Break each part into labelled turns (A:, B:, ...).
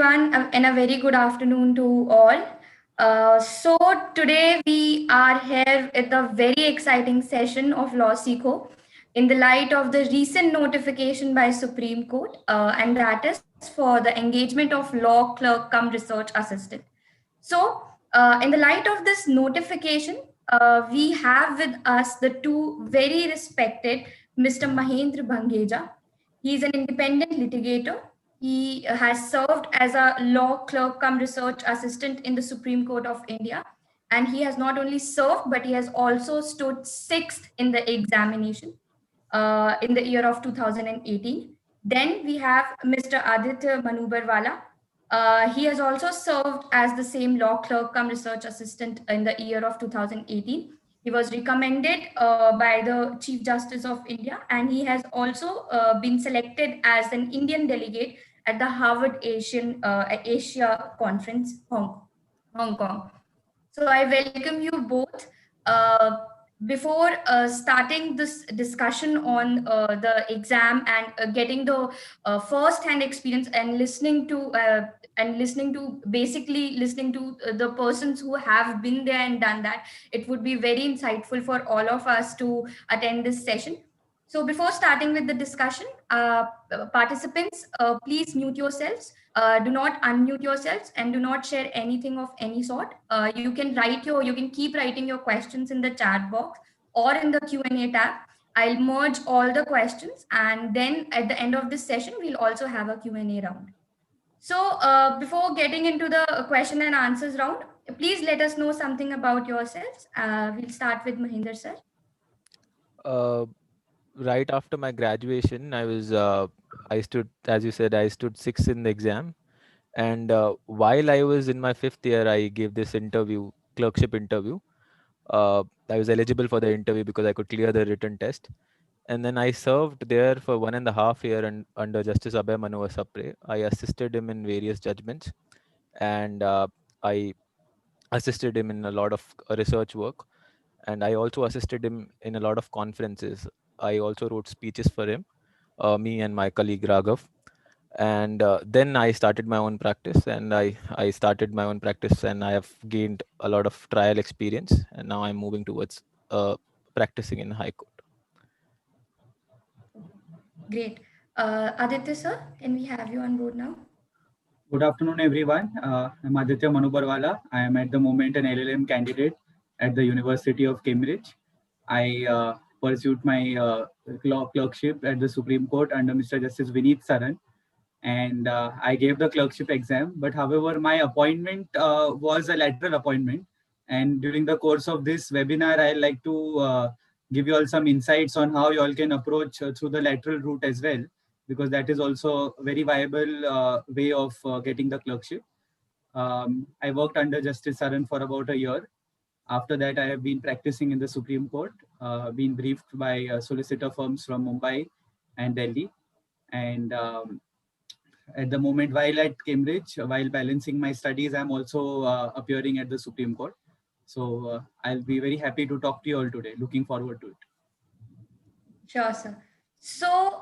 A: everyone, and a very good afternoon to all. So today we are here with a very exciting session of Law Clerkship in the light of the recent notification by Supreme Court, and that is for the engagement of Law Clerk-Cum-Research Assistant. So, in the light of this notification, we have with us the two very respected Mr. Mahendar Bangeja. He is an independent litigator. He has served as a law clerk cum research assistant in the Supreme Court of India. And he has not only served, but he has also stood sixth in the examination in the year of 2018. Then we have Mr. Aditya Manubarwala. He has also served as the same law clerk cum research assistant in the year of 2018. He was recommended by the Chief Justice of India, and he has also been selected as an Indian delegate at the Harvard Asia Conference, Hong Kong. So I welcome you both. Before starting this discussion on the exam and getting the first-hand experience and listening to the persons who have been there and done that, it would be very insightful for all of us to attend this session. So before starting with the discussion, participants, please mute yourselves. Do not unmute yourselves and do not share anything of any sort. You can keep writing your questions in the chat box or in the Q&A tab. I'll merge all the questions, and then at the end of this session, we'll also have a Q&A round. So before getting into the question and answers round, please let us know something about yourselves. We'll start with Mahendar sir.
B: Right after my graduation, I stood, as you said, I stood sixth in the exam. And while I was in my fifth year, I gave this clerkship interview. I was eligible for the interview because I could clear the written test. And then I served there for 1.5 years under Justice 𝗖𝗶𝗰𝗵𝗶. I assisted him in various judgments, and I assisted him in a lot of research work. And I also assisted him in a lot of conferences. I also wrote speeches for him, me and my colleague Raghav. And then I started my own practice, and I started my own practice, and I have gained a lot of trial experience, and now I'm moving towards practicing in High Court.
A: Great. Aditya sir, can we have you on board now?
C: Good afternoon, everyone. I'm Aditya Manubarwala. I am at the moment an LLM candidate at the University of Cambridge. I pursued my law clerkship at the Supreme Court under Mr. Justice Vineet Saran, and I gave the clerkship exam. But however, my appointment was a lateral appointment. And during the course of this webinar, I'd like to give you all some insights on how you all can approach through the lateral route as well, because that is also a very viable way of getting the clerkship. I worked under Justice Saran for about a year. After that, I have been practicing in the Supreme Court, been briefed by solicitor firms from Mumbai and Delhi. And at the moment, while at Cambridge, while balancing my studies, I'm also appearing at the Supreme Court. So I'll be very happy to talk to you all today. Looking forward to it.
A: Sure, sir. So,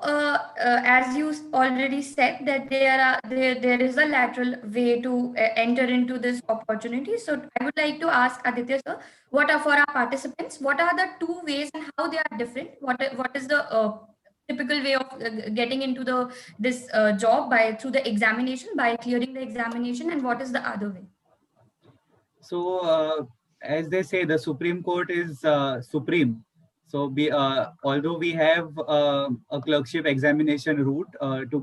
A: as you already said, that there is a lateral way to enter into this opportunity. So, I would like to ask Aditya sir, what are for our participants? What are the two ways and how they are different? What is the typical way of getting into this job through the examination, by clearing the examination, and what is the other way?
C: So, as they say, the Supreme Court is supreme. So, although we have a clerkship examination route to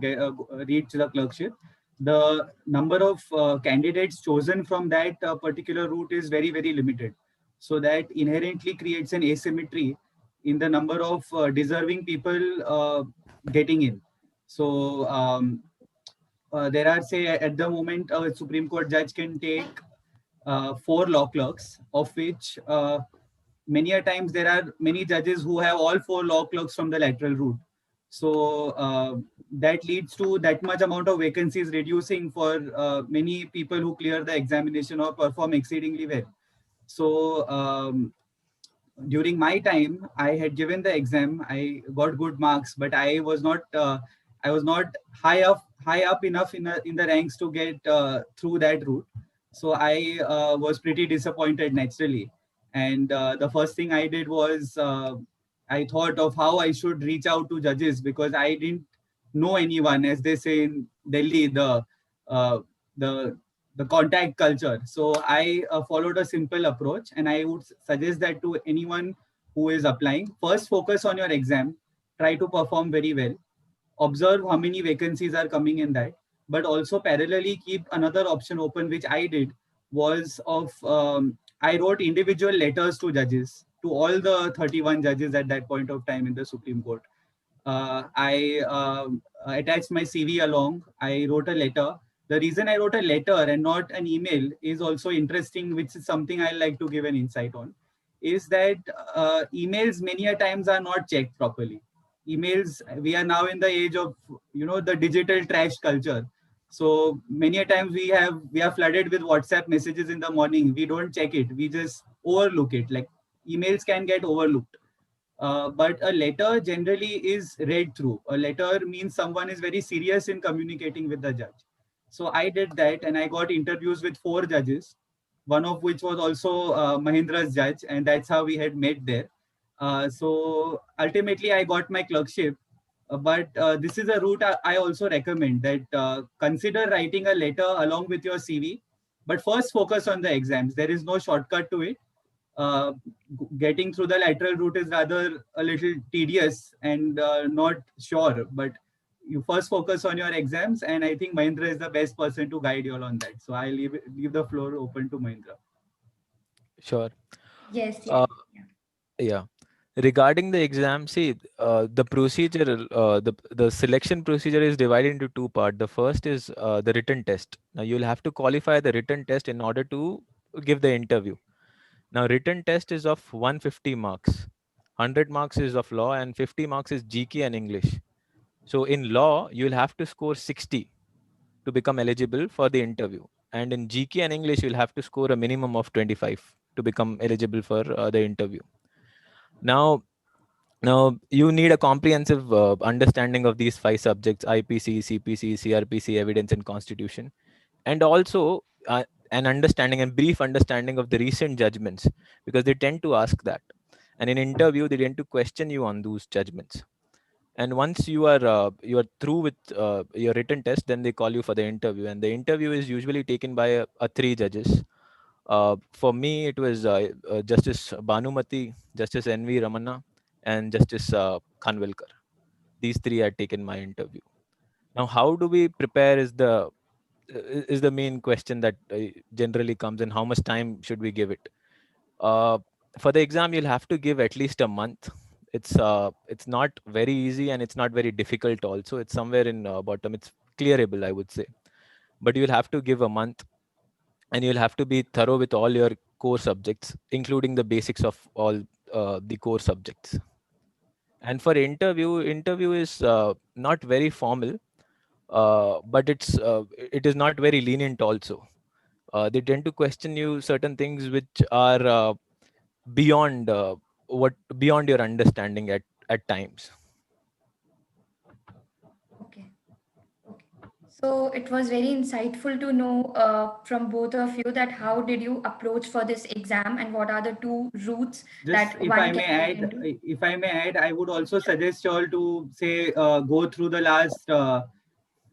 C: reach the clerkship, the number of candidates chosen from that particular route is very, very limited. So that inherently creates an asymmetry in the number of deserving people getting in. So there are, say, at the moment, a Supreme Court judge can take 4 law clerks, of which many a times there are many judges who have all 4 law clerks from the lateral route. So that leads to that much amount of vacancies reducing for many people who clear the examination or perform exceedingly well. So during my time, I had given the exam, I got good marks, but I was not high high up enough in the ranks to get through that route. So I was pretty disappointed naturally. And the first thing I did was I thought of how I should reach out to judges, because I didn't know anyone, as they say in Delhi, uh, the the contact culture. So I followed a simple approach, and I would suggest that to anyone who is applying. First, focus on your exam. Try to perform very well. Observe how many vacancies are coming in that, but also parallelly keep another option open, which I did, was of I wrote individual letters to judges, to all the 31 judges at that point of time in the Supreme Court. I attached my CV along. I wrote a letter. The reason I wrote a letter and not an email is also interesting, which is something I like to give an insight on, is that emails many a times are not checked properly. Emails, we are now in the age of, the digital trash culture. So many a times we are flooded with WhatsApp messages in the morning. We don't check it. We just overlook it. Like, emails can get overlooked. But a letter generally is read through. A letter means someone is very serious in communicating with the judge. So I did that, and I got interviews with 4 judges, one of which was also Mahendra's judge, and that's how we had met there. So ultimately, I got my clerkship. But this is a route I also recommend, that consider writing a letter along with your CV, but first focus on the exams. There is no shortcut to it. uh, Getting through the lateral route is rather a little tedious and not sure, but you first focus on your exams, and I think Mahendra is the best person to guide you all on that. So I leave the floor open to Mahendra.
B: Sure.
A: Yes, yes.
B: Uh,
A: Yeah.
B: yeah. Regarding the exam, see, the procedure, the selection procedure is divided into two parts. The first is the written test. Now you'll have to qualify the written test in order to give the interview. Now written test is of 150 marks. 100 marks is of law and 50 marks is GK and English. So in law, you'll have to score 60 to become eligible for the interview. And in GK and English, you'll have to score a minimum of 25 to become eligible for the interview. Now, you need a comprehensive understanding of these 5 subjects: IPC, CPC, CRPC, evidence, and constitution, and also an understanding and brief understanding of the recent judgments, because they tend to ask that. And in interview, they tend to question you on those judgments. And once you are through with your written test, then they call you for the interview, and the interview is usually taken by a 3 judges. For me, it was Justice Bhanumati, Justice N.V. Ramana, and Justice Khanwilkar. These 3 had taken my interview. Now, how do we prepare is the main question that generally comes in. How much time should we give it? Uh, for the exam, you'll have to give at least a month. It's not very easy and it's not very difficult. Also, it's somewhere in bottom. It's clearable, I would say. But you'll have to give a month, and you'll have to be thorough with all your core subjects, including the basics of all the core subjects. And for interview is not very formal, but it is not very lenient also. They tend to question you certain things which are beyond beyond your understanding at times.
A: Okay. Okay. So it was very insightful to know from both of you that how did you approach for this exam and what are the 2 routes
C: Just
A: that one can get into.
C: if I may add, I would also suggest you all to say go through the last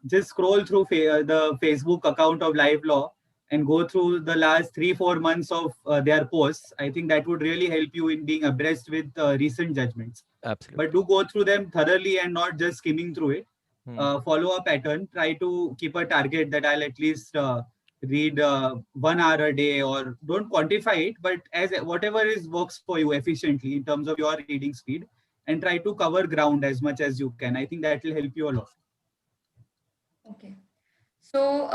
C: just scroll through the Facebook account of Live Law and go through the last 3-4 months of their posts. I think that would really help you in being abreast with recent judgments.
B: Absolutely.
C: But do go through them thoroughly and not just skimming through it.
B: Hmm.
C: Follow a pattern. Try to keep a target that I'll at least read 1 hour a day, or don't quantify it, but as whatever is works for you efficiently in terms of your reading speed, and try to cover ground as much as you can. I think that will help you a lot.
A: Okay. So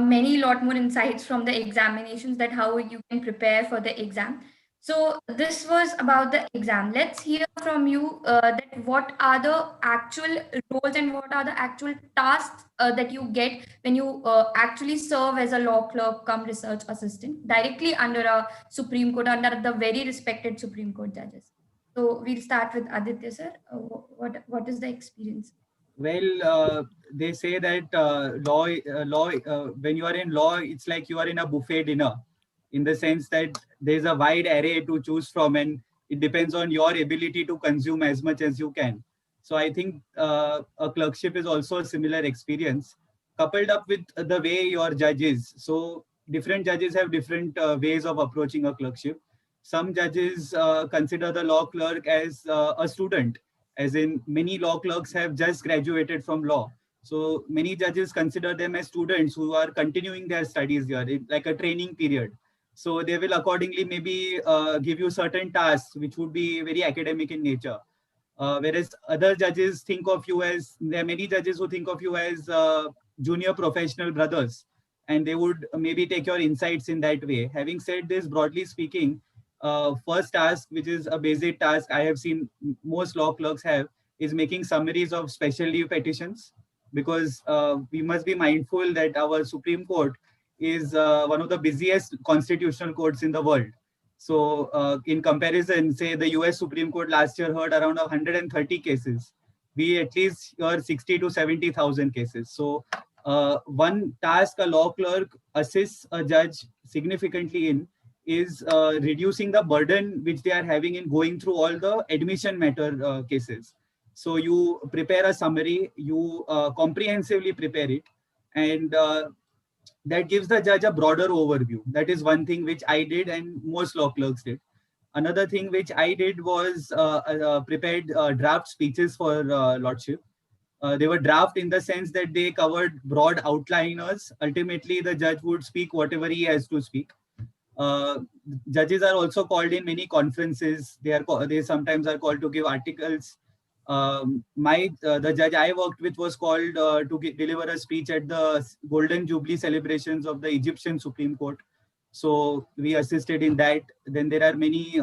A: many lot more insights from the examinations that how you can prepare for the exam. So this was about the exam. Let's hear from you that what are the actual roles and what are the actual tasks that you get when you actually serve as a law clerk cum research assistant directly under a Supreme Court, under the very respected Supreme Court judges. So we'll start with Aditya sir. What is the experience?
C: They say that when you are in law, it's like you are in a buffet dinner, in the sense that there's a wide array to choose from, and it depends on your ability to consume as much as you can. So I think a clerkship is also a similar experience, coupled up with the way your judge is. So different judges have different ways of approaching a clerkship. Some judges consider the law clerk as a student, as in many law clerks have just graduated from law. So many judges consider them as students who are continuing their studies here, like a training period. So they will accordingly maybe give you certain tasks which would be very academic in nature. Whereas other judges think of you as, there are many judges who think of you as junior professional brothers, and they would maybe take your insights in that way. Having said this, broadly speaking, first task, which is a basic task I have seen most law clerks have, is making summaries of special leave petitions, because we must be mindful that our Supreme Court is one of the busiest constitutional courts in the world. So in comparison, say the US Supreme Court last year heard around 130 cases. We at least hear 60 to 70,000 cases. So one task a law clerk assists a judge significantly in is reducing the burden which they are having in going through all the admission matter cases. So you prepare a summary, you comprehensively prepare it, and that gives the judge a broader overview. That is one thing which I did and most law clerks did. Another thing which I did was prepared draft speeches for Lordship. They were draft in the sense that they covered broad outliners. Ultimately, the judge would speak whatever he has to speak. Uh, Judges are also called in many conferences. They sometimes are called to give articles. The judge I worked with was called to deliver a speech at the Golden Jubilee celebrations of the Egyptian Supreme Court. So we assisted in that. Then there are many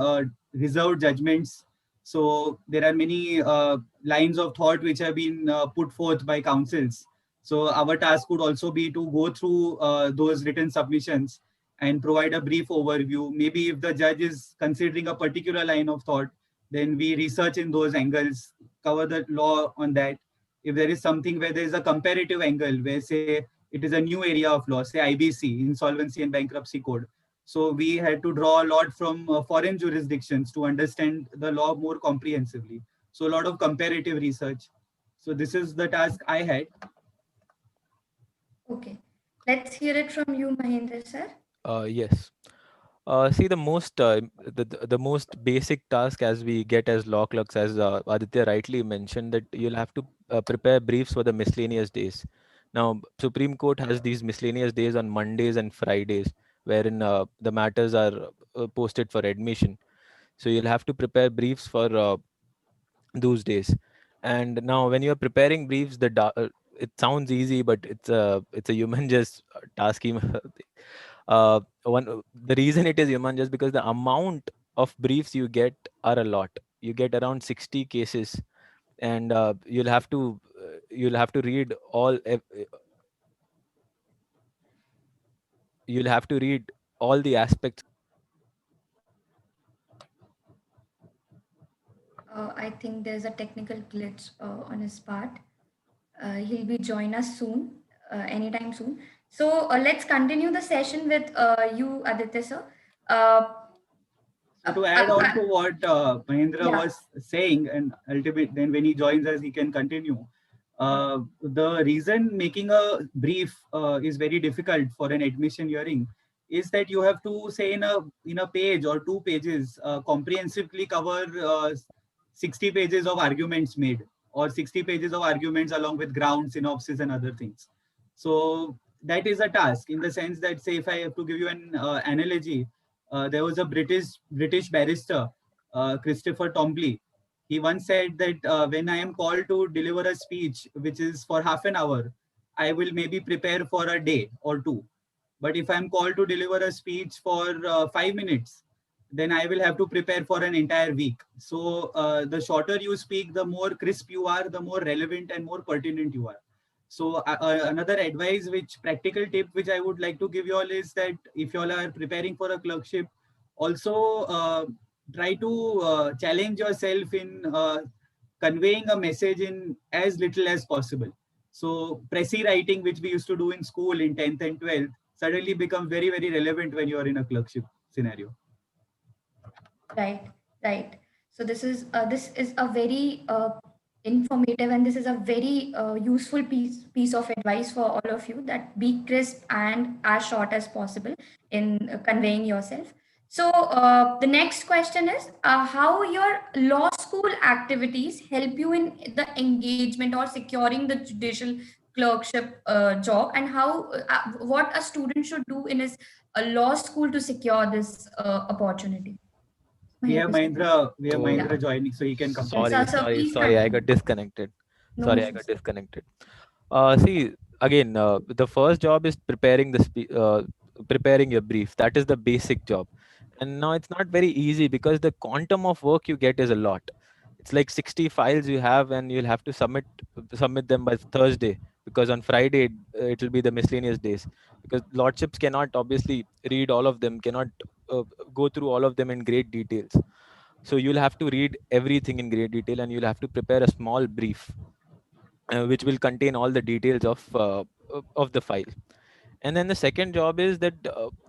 C: reserved judgments. So there are many lines of thought which have been put forth by counsels. So our task would also be to go through those written submissions and provide a brief overview. Maybe if the judge is considering a particular line of thought, then we research in those angles, cover the law on that. If there is something where there is a comparative angle, where say it is a new area of law, say IBC, Insolvency and Bankruptcy Code. So we had to draw a lot from foreign jurisdictions to understand the law more comprehensively. So a lot of comparative research. So this is the task I had.
A: Okay. Let's hear it from you, Mahendra sir.
B: Yes. See, the most basic task as we get as law clerks, as Aditya rightly mentioned, that you'll have to prepare briefs for the miscellaneous days. Now, Supreme Court has these miscellaneous days on Mondays and Fridays, wherein the matters are posted for admission. So you'll have to prepare briefs for those days. And now, when you're preparing briefs, it sounds easy, but it's a humongous task. The reason it is humongous because the amount of briefs you get are a lot. You get around 60 cases, and you'll have to read you'll have to read all the aspects.
A: I think there's a technical glitch on his part. He'll be join us soon, anytime soon. So let's continue the session with you, Aditya sir.
C: So to add on to what Mahendra
A: Yeah.
C: was saying, and ultimately then when he joins us, he can continue. The reason making a brief is very difficult for an admission hearing is that you have to say in a page or 2 pages comprehensively cover 60 pages of arguments made, or 60 pages of arguments along with ground synopsis and other things. So that is a task, in the sense that, say, if I have to give you an analogy, there was a British barrister, Christopher Tombley. He once said that when I am called to deliver a speech which is for half an hour, I will maybe prepare for a day or two. But if I'm called to deliver a speech for 5 minutes, then I will have to prepare for an entire week. So the shorter you speak, the more crisp you are, the more relevant and more pertinent you are. So another advice, which practical tip, which I would like to give you all is that if you all are preparing for a clerkship, also try to challenge yourself in conveying a message in as little as possible. So pressy writing, which we used to do in school in 10th and 12th, suddenly becomes very, very relevant when you are in a clerkship scenario.
A: Right, right. So this is a very informative, and this is a very useful piece of advice for all of you, that be crisp and as short as possible in conveying yourself. So the next question is how your law school activities help you in the engagement or securing the judicial clerkship job, and how what a student should do in his law school to secure this opportunity.
C: We have
A: Mahendra, yeah.
C: Mahendra joining, so he can complete.
A: Yes, sir.
B: Sorry,
A: So
B: sorry,
A: please
B: sorry. I got
A: continue.
B: disconnected.
A: No
B: Sorry, I got
A: issues.
B: disconnected. See, again, the first job is preparing your brief. That is the basic job. And now it's not very easy because the quantum of work you get is a lot. It's like 60 files you have, and you'll have to submit them by Thursday, because on Friday it will be the miscellaneous days. Because lordships cannot obviously read all of them, cannot uh, go through all of them in great details. So you'll have to read everything in great detail, and you'll have to prepare a small brief, which will contain all the details of the file. And then the second job is that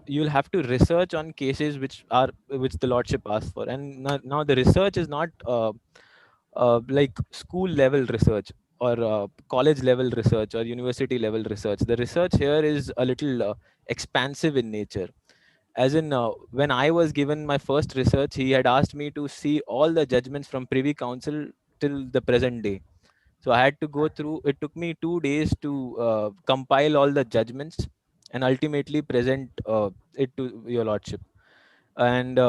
B: you'll have to research on cases which the lordship asks for. And now the research is not like school level research, or college level research, or university level research. The research here is a little expansive in nature. As in, when I was given my first research, he had asked me to see all the judgments from Privy Council till the present day. So I had to go through. It took me 2 days to compile all the judgments and ultimately present it to your lordship. And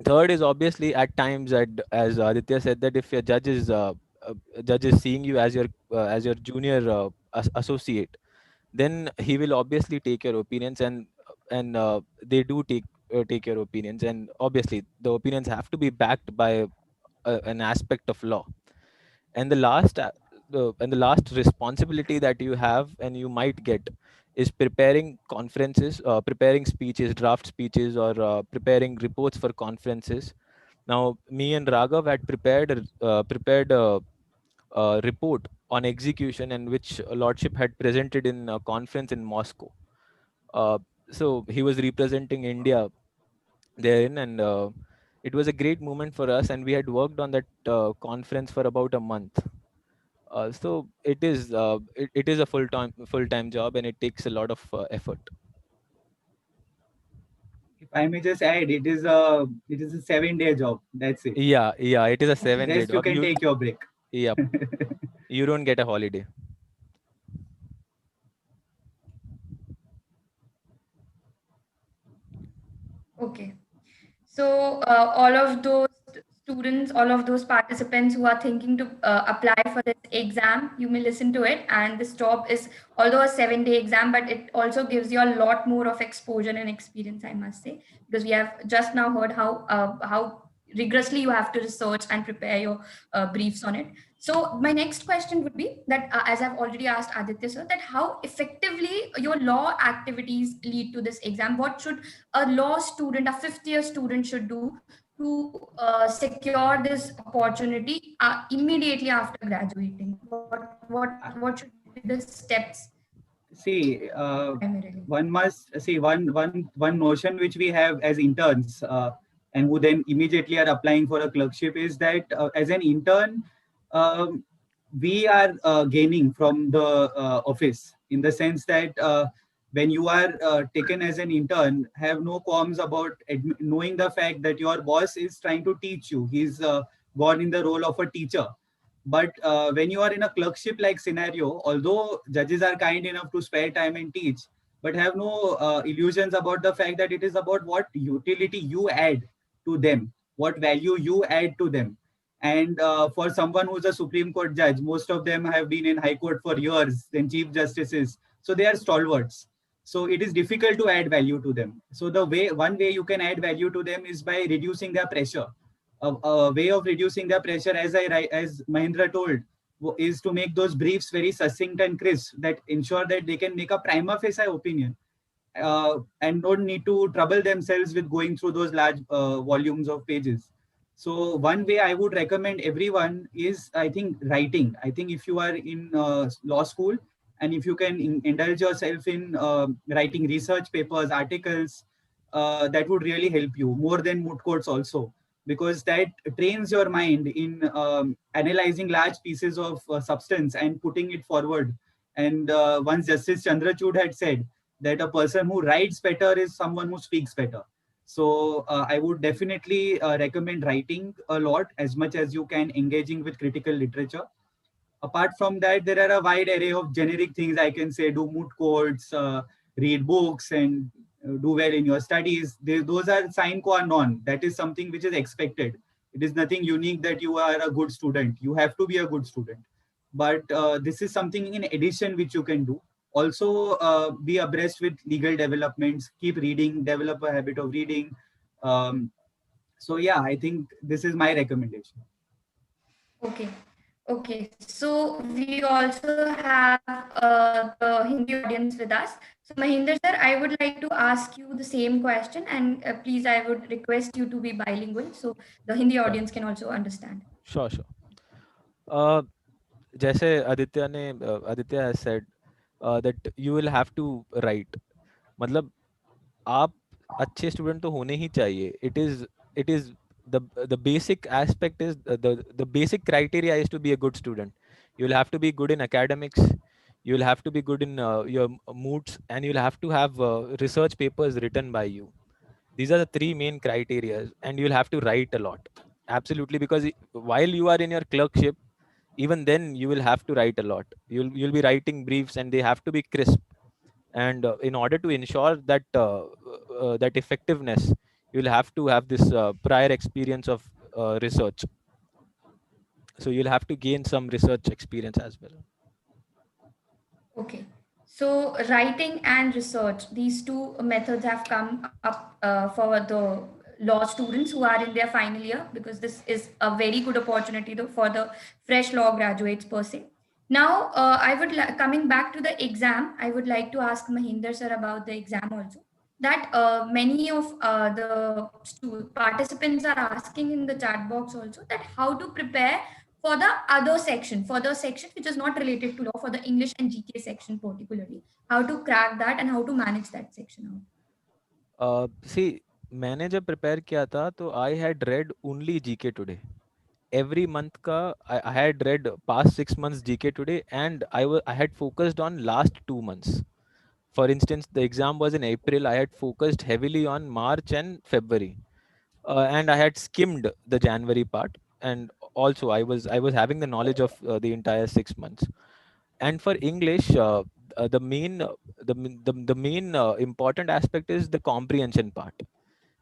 B: third is obviously at times, as Aditya said, that if your judge is seeing you as your junior associate, then he will obviously take your opinions, and they do take your opinions, and obviously the opinions have to be backed by an aspect of law. And the last responsibility that you have and you might get is preparing conferences, preparing speeches, draft speeches, or preparing reports for conferences. Now me and Raghav had prepared a report on execution, and which lordship had presented in a conference in Moscow. So he was representing India therein, and it was a great moment for us, and we had worked on that conference for about a month. So it is a full time job, and it takes a lot of effort.
C: If I may just add, it is a 7-day job. That's it.
B: Yeah, it is a
A: Okay.
B: 7-day
C: Rest you
B: job.
C: can take your break.
B: Yeah, you don't get a holiday.
A: Okay. So all of those students, all of those participants who are thinking to apply for this exam, you may listen to it. And this job is, although a 7-day exam, but it also gives you a lot more of exposure and experience, I must say, because we have just now heard how rigorously you have to research and prepare your briefs on it. So my next question would be that, as I've already asked Aditya sir, that how effectively your law activities lead to this exam. What should a law student, a fifth year student should do to secure this opportunity immediately after graduating? What should be the steps
C: See,
A: primarily?
C: one must see one notion which we have as interns, and who then immediately are applying for a clerkship, is that as an intern, um, we are gaining from the office, in the sense that when you are taken as an intern, have no qualms about knowing the fact that your boss is trying to teach you. He's gone in the role of a teacher. But when you are in a clerkship like scenario, although judges are kind enough to spare time and teach, but have no illusions about the fact that it is about what utility you add to them, what value you add to them. And for someone who's a Supreme Court judge, most of them have been in High Court for years, then Chief Justices. So they are stalwarts. So it is difficult to add value to them. So one way you can add value to them is by reducing their pressure. A way of reducing the pressure, as Mahendra told, is to make those briefs very succinct and crisp, that ensure that they can make a prima facie opinion, and don't need to trouble themselves with going through those large volumes of pages. So one way I would recommend everyone is, I think, writing. I think if you are in law school and if you can indulge yourself in writing research papers, articles, that would really help you more than moot courts also, because that trains your mind in analyzing large pieces of substance and putting it forward. And once Justice Chandrachud had said that a person who writes better is someone who speaks better. So I would definitely recommend writing a lot, as much as you can, engaging with critical literature. Apart from that, there are a wide array of generic things I can say: do moot courts, read books, and do well in your studies. Those are sine qua non. That is something which is expected. It is nothing unique that you are a good student. You have to be a good student. But this is something in addition which you can do. Also, be abreast with legal developments. Keep reading. Develop a habit of reading. Um, so yeah, I think this is my recommendation.
A: Okay. Okay. So we also have the Hindi audience with us. So Mahendra sir, I would like to ask you the same question, and please, I would request you to be bilingual so the Hindi
B: Sure,
A: audience can also understand.
B: sure, sure. Uh, जैसे Aditya has said that you will have to write. मतलब आप अच्छे student तो होने ही चाहिए. It is the basic aspect is the basic criteria is to be a good student. You'll have to be good in academics, you'll have to be good in your moods, and you'll have to have research papers written by you. These are the three main criteria, and you'll have to write a lot. Absolutely, because while you are in your clerkship, even then you will have to write a lot. You'll be writing briefs, and they have to be crisp. And in order to ensure that that effectiveness, you'll have to have this prior experience of research. So you'll have to gain some research experience as well.
A: Okay. So writing and research, these two methods have come up for the law students who are in their final year, because this is a very good opportunity though, for the fresh law graduates per se. Now, coming back to the exam, I would like to ask Mahendra sir about the exam also. That many of the participants are asking in the chat box also, that how to prepare for the other section which is not related to law, for the English and GK section particularly, how to crack that and how to manage that section out.
B: See, मैंने जब prepare किया था तो I had read only GK today. Every month I had read past 6 months GK today, and I had focused on last 2 months. For instance, the exam was in April. I had focused heavily on March and February, and I had skimmed the January part. And also, I was having the knowledge of the entire 6 months. And for English, the main important aspect is the comprehension part.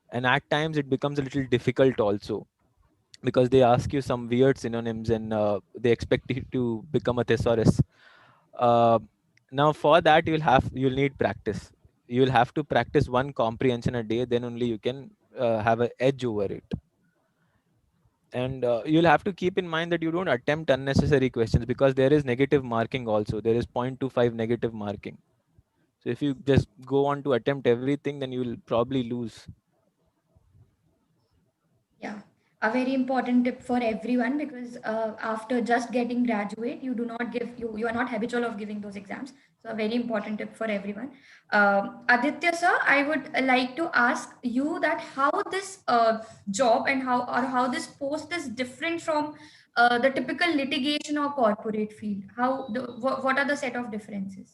B: And at times it becomes a little difficult also, because they ask you some weird synonyms, and they expect you to become a thesaurus. Uh, Now for that you'll need practice. You'll have to practice one comprehension a day, then only you can have an edge over it. And you'll have to keep in mind that you don't attempt unnecessary questions, because there is negative marking also. There is 0.25 negative marking. So if you just go on to attempt everything, then you'll probably lose.
A: Yeah, a very important tip for everyone, because after just getting graduate, you do not give you are not habitual of giving those exams. So a very important tip for everyone. Aditya sir, I would like to ask you that how this job and how this post is different from the typical litigation or corporate field. What are the set of differences?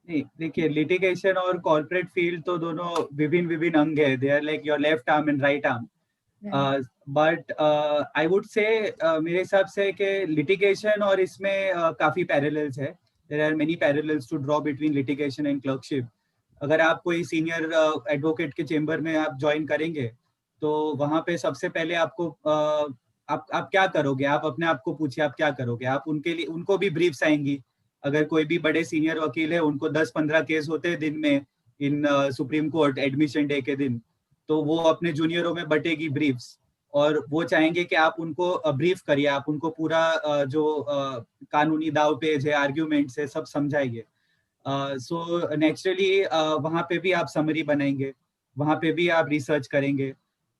C: नहीं देखिए, litigation और corporate field तो दोनों विभिन्न विभिन्न अंग है. They are like your left arm and right arm. But I would say मेरे हिसाब से कि लिटिगेशन और इसमें काफी पैरेलल्स है. There are many parallels to draw between litigation and clerkship. अगर आप कोई सीनियर एडवोकेट के चेंबर में आप ज्वाइन करेंगे, तो वहां पे सबसे पहले आपको आप क्या करोगे, आप अपने आप को पूछिए आप क्या करोगे. आप उनके लिए, उनको भी ब्रीफ्स आएंगी. अगर कोई भी बड़े सीनियर वकील है, उनको 10-15 केस होते हैं दिन में इन सुप्रीम कोर्ट एडमिशन डे के दिन, तो वो अपने जूनियरों में बटेगी ब्रीफ्स, और वो चाहेंगे कि आप उनको ब्रीफ करिए, आप उनको पूरा जो कानूनी दाव पेज है, आर्ग्यूमेंट्स है, सब समझाइए. सो नेचुरली वहाँ पे भी आप समरी बनाएंगे, वहाँ पे भी आप रिसर्च करेंगे.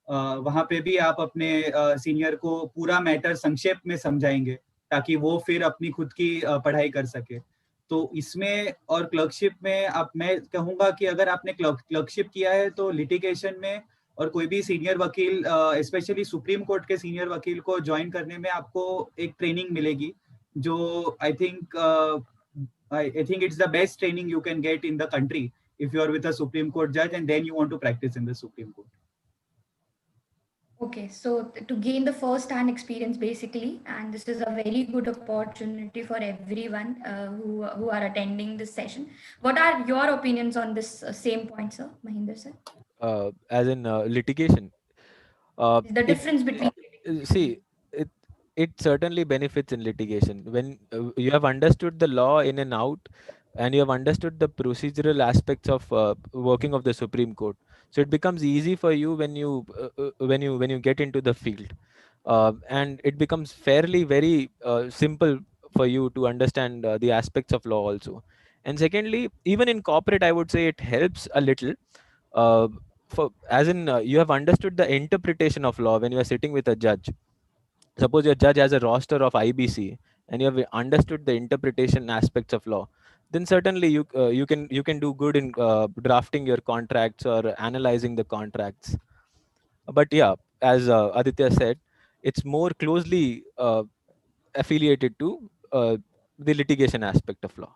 C: वहाँ पे भी आप अपने सीनियर को पूरा मैटर संक्षेप में समझाएंगे ताकि वो फिर अपनी खुद की पढ़ाई कर सके। तो इसमें और क्लर्कशिप में आप, मैं कहूँगा कि अगर आपने क्लर्कशिप किया है तो लिटिगेशन में और कोई भी सीनियर वकील, स्पेशली सुप्रीम कोर्ट के सीनियर वकील को ज्वाइन करने में आपको एक ट्रेनिंग मिलेगी जो आई think it's the best training you can get in the country if you are with a Supreme Court judge and then you want to practice in the Supreme Court.
A: Okay, so to gain the first-hand experience basically, and this is a very good opportunity for everyone who are attending this session. What are your opinions on this same point, sir, Mahendar sir?
B: As in litigation,
A: The difference between
B: see, it certainly benefits in litigation when you have understood the law in and out, and you have understood the procedural aspects of working of the Supreme Court. So it becomes easy for you when you get into the field, and it becomes fairly very simple for you to understand the aspects of law also. And secondly, even in corporate, I would say it helps a little. Uh, for as in you have understood the interpretation of law when you are sitting with a judge. Suppose your judge has a roster of IBC and you have understood the interpretation aspects of law, then certainly you can do good in drafting your contracts or analyzing the contracts. But yeah, as Aditya said, it's more closely affiliated to the litigation aspect of law.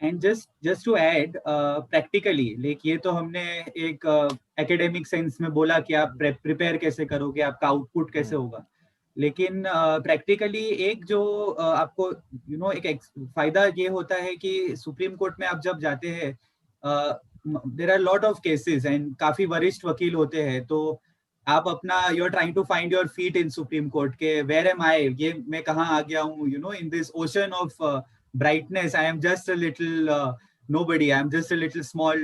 C: And just to add, practically, like ये तो हमने एक academic sense में बोला कि आप prepare कैसे करोगे, आपका output कैसे होगा, लेकिन practically एक जो आपको एक फायदा ये होता है कि सुप्रीम कोर्ट में आप जब जाते हैं, there are lot of cases and काफी वरिष्ठ वकील होते हैं, तो आप अपना you're trying to find your feet in Supreme Court के where am I, ये मैं कहाँ आ गया हूँ, in this ocean of brightness, I am just a little nobody, I am just a little small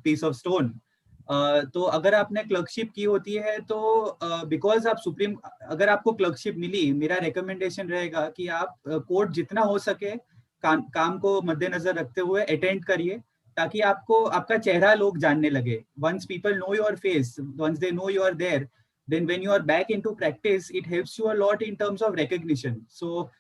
C: piece of stone. तो अगर आपने clerkship की होती है तो बिकॉज आप सुप्रीम, अगर आपको क्लर्कशिप मिली, मेरा रिकमेंडेशन रहेगा कि आप कोर्ट जितना हो सके काम को मद्देनजर रखते हुए अटेंड करिए ताकि आपको आपका चेहरा लोग जानने लगे. Once people know your face, once they know you are there, then when you are back into practice, it helps you a lot in terms of recognition. So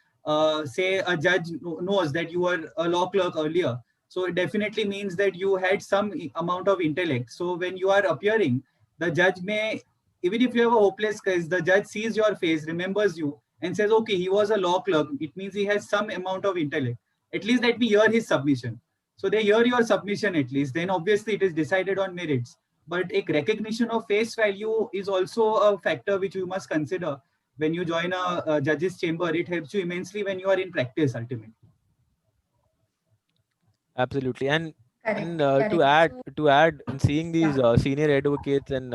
C: say a judge knows that you were a law clerk earlier, so it definitely means that you had some amount of intellect. So when you are appearing, the judge may, even if you have a hopeless case, the judge sees your face, remembers you, and says, okay, he was a law clerk. It means he has some amount of intellect. At least let me hear his submission. So they hear your submission at least. Then obviously it is decided on merits. But a recognition of face value is also a factor which you must consider when you join a judge's chamber. It helps you immensely when you are in practice ultimately.
B: Absolutely. And
A: correct.
B: to add, in seeing these senior advocates and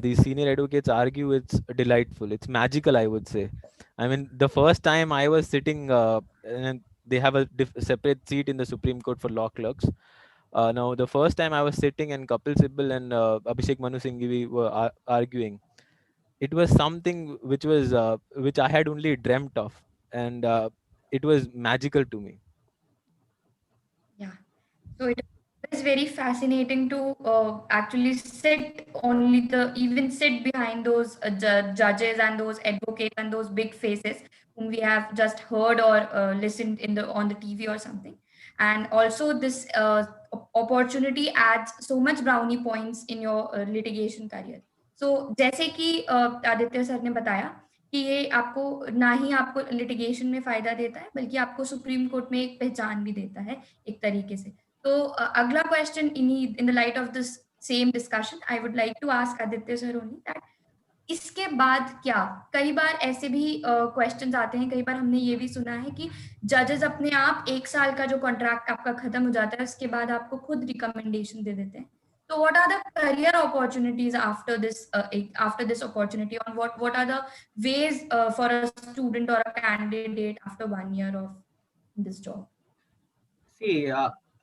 B: these senior advocates argue, it's delightful. It's magical, I would say. I mean, the first time I was sitting, and they have a separate seat in the Supreme Court for law clerks. Now, the first time I was sitting and 𝗘𝗿𝗶𝗰 and Abhishek Manu Singhvi were arguing, it was something which I had only dreamt of, and it was magical to me.
A: Yeah. So it is very fascinating to actually even sit behind those judges and those advocates and those big faces whom we have just heard or listened on the TV or something. And also this opportunity adds so much brownie points in your litigation career. So जैसे कि Aditya sir ने बताया कि ये आपको ना ही आपको litigation में फायदा देता है बल्कि आपको सुप्रीम कोर्ट में एक पहचान भी देता है एक तरीके से. तो अगला question in the light of this same discussion I would like to ask Aditya sir only that इसके बाद क्या, कई बार ऐसे भी क्वेश्चंस आते हैं, कई बार हमने ये भी सुना है कि जजेस अपने आप 1 साल का जो कॉन्ट्रैक्ट आपका खत्म हो जाता है उसके बाद आपको खुद रिकमेंडेशन दे देते हैं. So what are the career opportunities after this opportunity, and what are the ways for a student or a candidate after 1 year of this job?
C: See,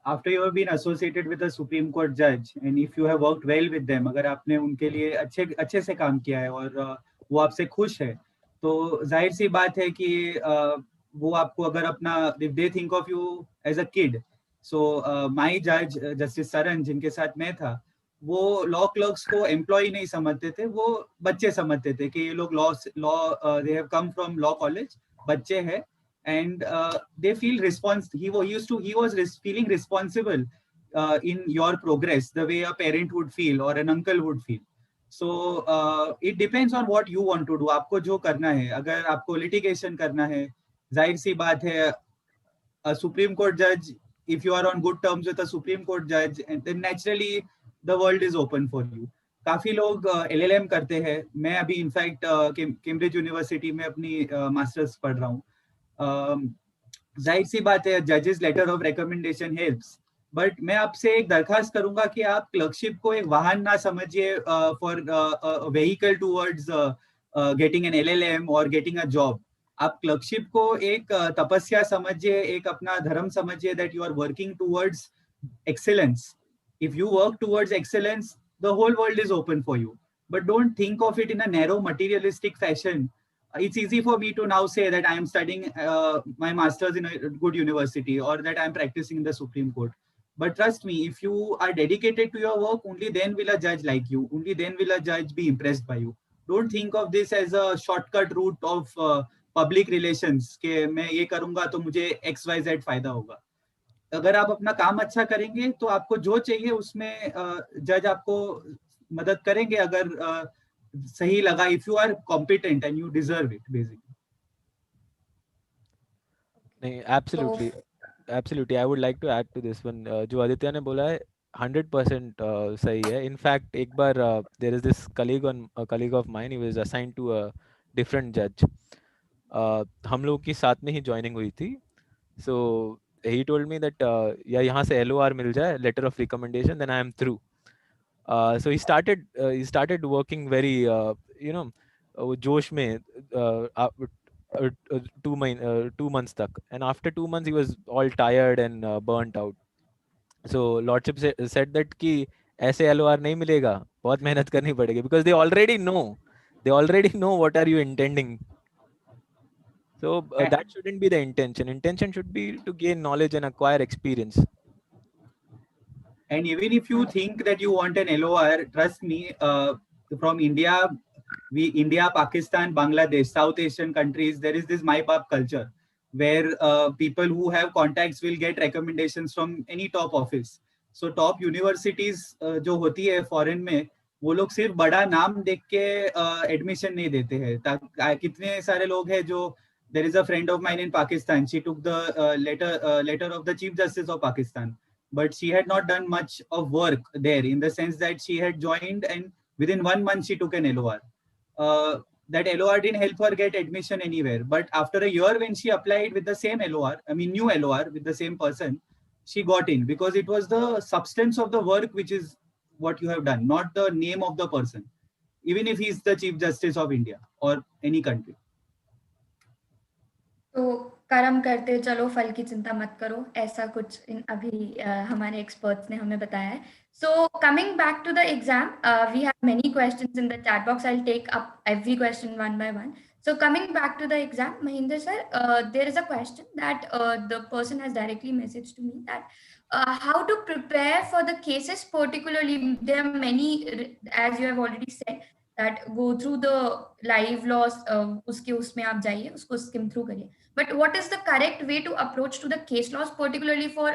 C: after you have been associated with a Supreme Court judge, and if you have worked well with them, अगर आपने उनके लिए अच्छे से काम किया है और वो आपसे खुश है, तो जाहिर सी बात है कि वो आपको अगर अपना, if they think of you as a kid, so my judge Justice Saran जिनके साथ मैं था, वो लॉ क्लर्क्स को एम्प्लॉय नहीं समझते थे, वो बच्चे समझते थे कि ये लोग law they have come from law college, बच्चे हैं, and they feel he was feeling responsible in your progress the way a parent would feel or an uncle would feel. So it depends on what you want to do. आपको जो करना है, अगर आपको litigation करना है, जाहिर सी बात है, a Supreme Court judge, if you are on good terms with a Supreme Court judge, and then naturally the world is open for you. काफी लोग LLM करते हैं. मैं अभी इनफैक्ट कैम्ब्रिज यूनिवर्सिटी में अपनी मास्टर्स पढ़ रहा हूँ. जाहिर सी बात है, जजेस letter of recommendation helps, but मैं आपसे एक दरखास्त करूंगा कि आप क्लर्कशिप को एक वाहन ना समझिए for vehicle towards getting an LLM और गेटिंग अ जॉब. आप क्लर्कशिप को एक तपस्या समझिए, एक अपना धर्म समझिए, that you are working towards excellence. If you work towards excellence, the whole world is open for you. But don't think of it in a narrow materialistic fashion. It's easy for me to now say that I am studying my master's in a good university, or that I'm practicing in the Supreme Court. But trust me, if you are dedicated to your work, only then will a judge like you. Only then will a judge be impressed by you. Don't think of this as a shortcut route of public relations कि मैं ये करूंगा तो मुझे XYZ फायदा होगा. अगर आप अपना काम अच्छा करेंगे तो आपको जो चाहिए उसमें जज आपको मदद करेंगे, अगर सही लगा, if you are competent and you deserve it basically.
B: नहीं, absolutely absolutely, I would like to add to this one. जो आदित्य ने बोला है 100% सही है. इनफैक्ट एक बार there is this colleague of mine, he was assigned to a different जज. हम लोग की साथ में ही ज्वाइनिंग हुई थी. सो he told me that या यहाँ से LOR मिल जाए, letter of recommendation, then I am through. So he started working very वो जोश में 2 months तक, and after 2 months he was all tired and burnt out. So lordship said that कि ऐसे LOR नहीं मिलेगा, बहुत मेहनत करनी पड़ेगी, because they already know what are you intending. So that shouldn't be the intention. Intention should be to gain knowledge and acquire experience.
C: And even if you think that you want an LOR, trust me, from India, Pakistan, Bangladesh, South Asian countries, there is this my baap culture where people who have contacts will get recommendations from any top office. So top universities जो होती है foreign में, वो लोग सिर्फ बड़ा नाम देख के एडमिशन नहीं देते हैं. कितने सारे लोग हैं जो, there is a friend of mine in Pakistan, she took the letter of the Chief Justice of Pakistan, but she had not done much of work there, in the sense that she had joined and within 1 month she took an LOR. That LOR didn't help her get admission anywhere, but after a year when she applied with the same LOR, new LOR with the same person, she got in, because it was the substance of the work which is what you have done, not the name of the person, even if he's the Chief Justice of India or any country.
A: तो कर्म करते चलो, फल की चिंता मत करो, ऐसा कुछ अभी हमारे एक्सपर्ट्स ने हमें बताया है. So coming back to the exam, we have many questions in the chat box. I will take up every question one by one. So coming back to the exam, Mahendra sir, there is a question that the person has directly messaged to me, that how to prepare for the cases. Particularly, there are many, as you have already said, that go through the live laws. उसके उसमें आप जाइए, उसको skim through करिए. But what is the correct way to approach to the case laws, particularly for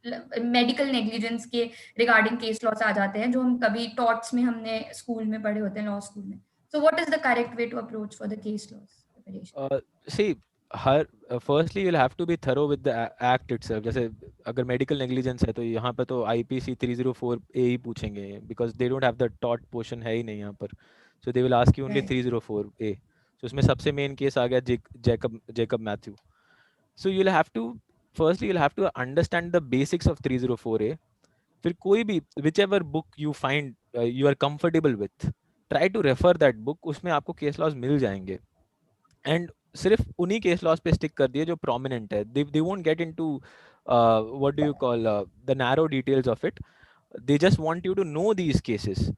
A: medical negligence के regarding case laws आ जाते हैं, जो हम कभी टॉट्स में हमने स्कूल में पढ़े होते हैं, लॉ स्कूल में. So what is the correct way to approach for the case laws preparation?
B: See, firstly you'll have to be thorough with the act itself. जैसे अगर medical negligence है तो यहाँ पे तो IPC 304A ही पूछेंगे, because they don't have the tort portion है ही नहीं यहाँ पर. So they will ask you only 304A. So उसमें सबसे main case आ गया Jacob Matthew. So you'll have to understand the basics of 304A. फिर कोई भी whichever book you find you are comfortable with, try to refer that book. उसमें आपको case laws मिल जाएंगे, and सिर्फ उन्हीं case laws पे stick कर दिए जो prominent है. They won't get into what do you call the narrow details of it. They just want you to know these cases.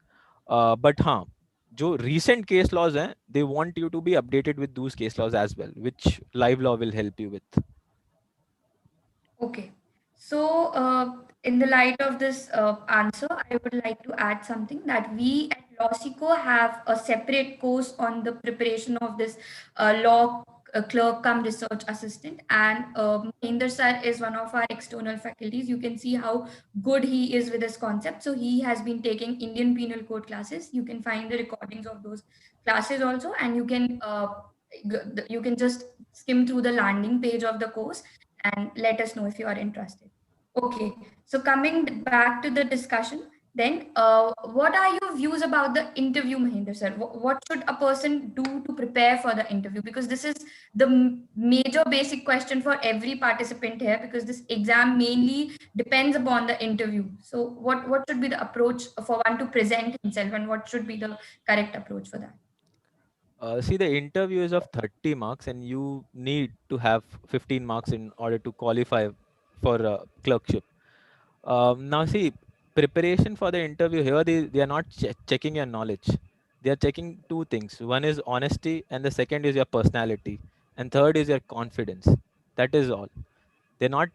B: But हाँ, जो recent case laws हैं, they want you to be updated with those case laws as well, which live law will help you with.
A: Okay. So in the light of this answer, I would like to add something that we at LawCICO have a separate course on the preparation of this law clerk-cum-research assistant, and Mahendar sir is one of our external faculties. You can see how good he is with this concept. So he has been taking Indian Penal Code classes. You can find the recordings of those classes also, and you can just skim through the landing page of the course and let us know if you are interested. Okay, so coming back to the discussion, then what are your views about the interview, Mahendra sir? What should a person do to prepare for the interview? Because this is the major basic question for every participant here, because this exam mainly depends upon the interview. So what should be the approach for one to present himself, and what should be the correct approach for that?
B: See, the interview is of 30 marks, and you need to have 15 marks in order to qualify for clerkship. Now, see, preparation for the interview here, they are not checking your knowledge. They are checking two things. One is honesty, and the second is your personality, and third is your confidence. That is all. They're not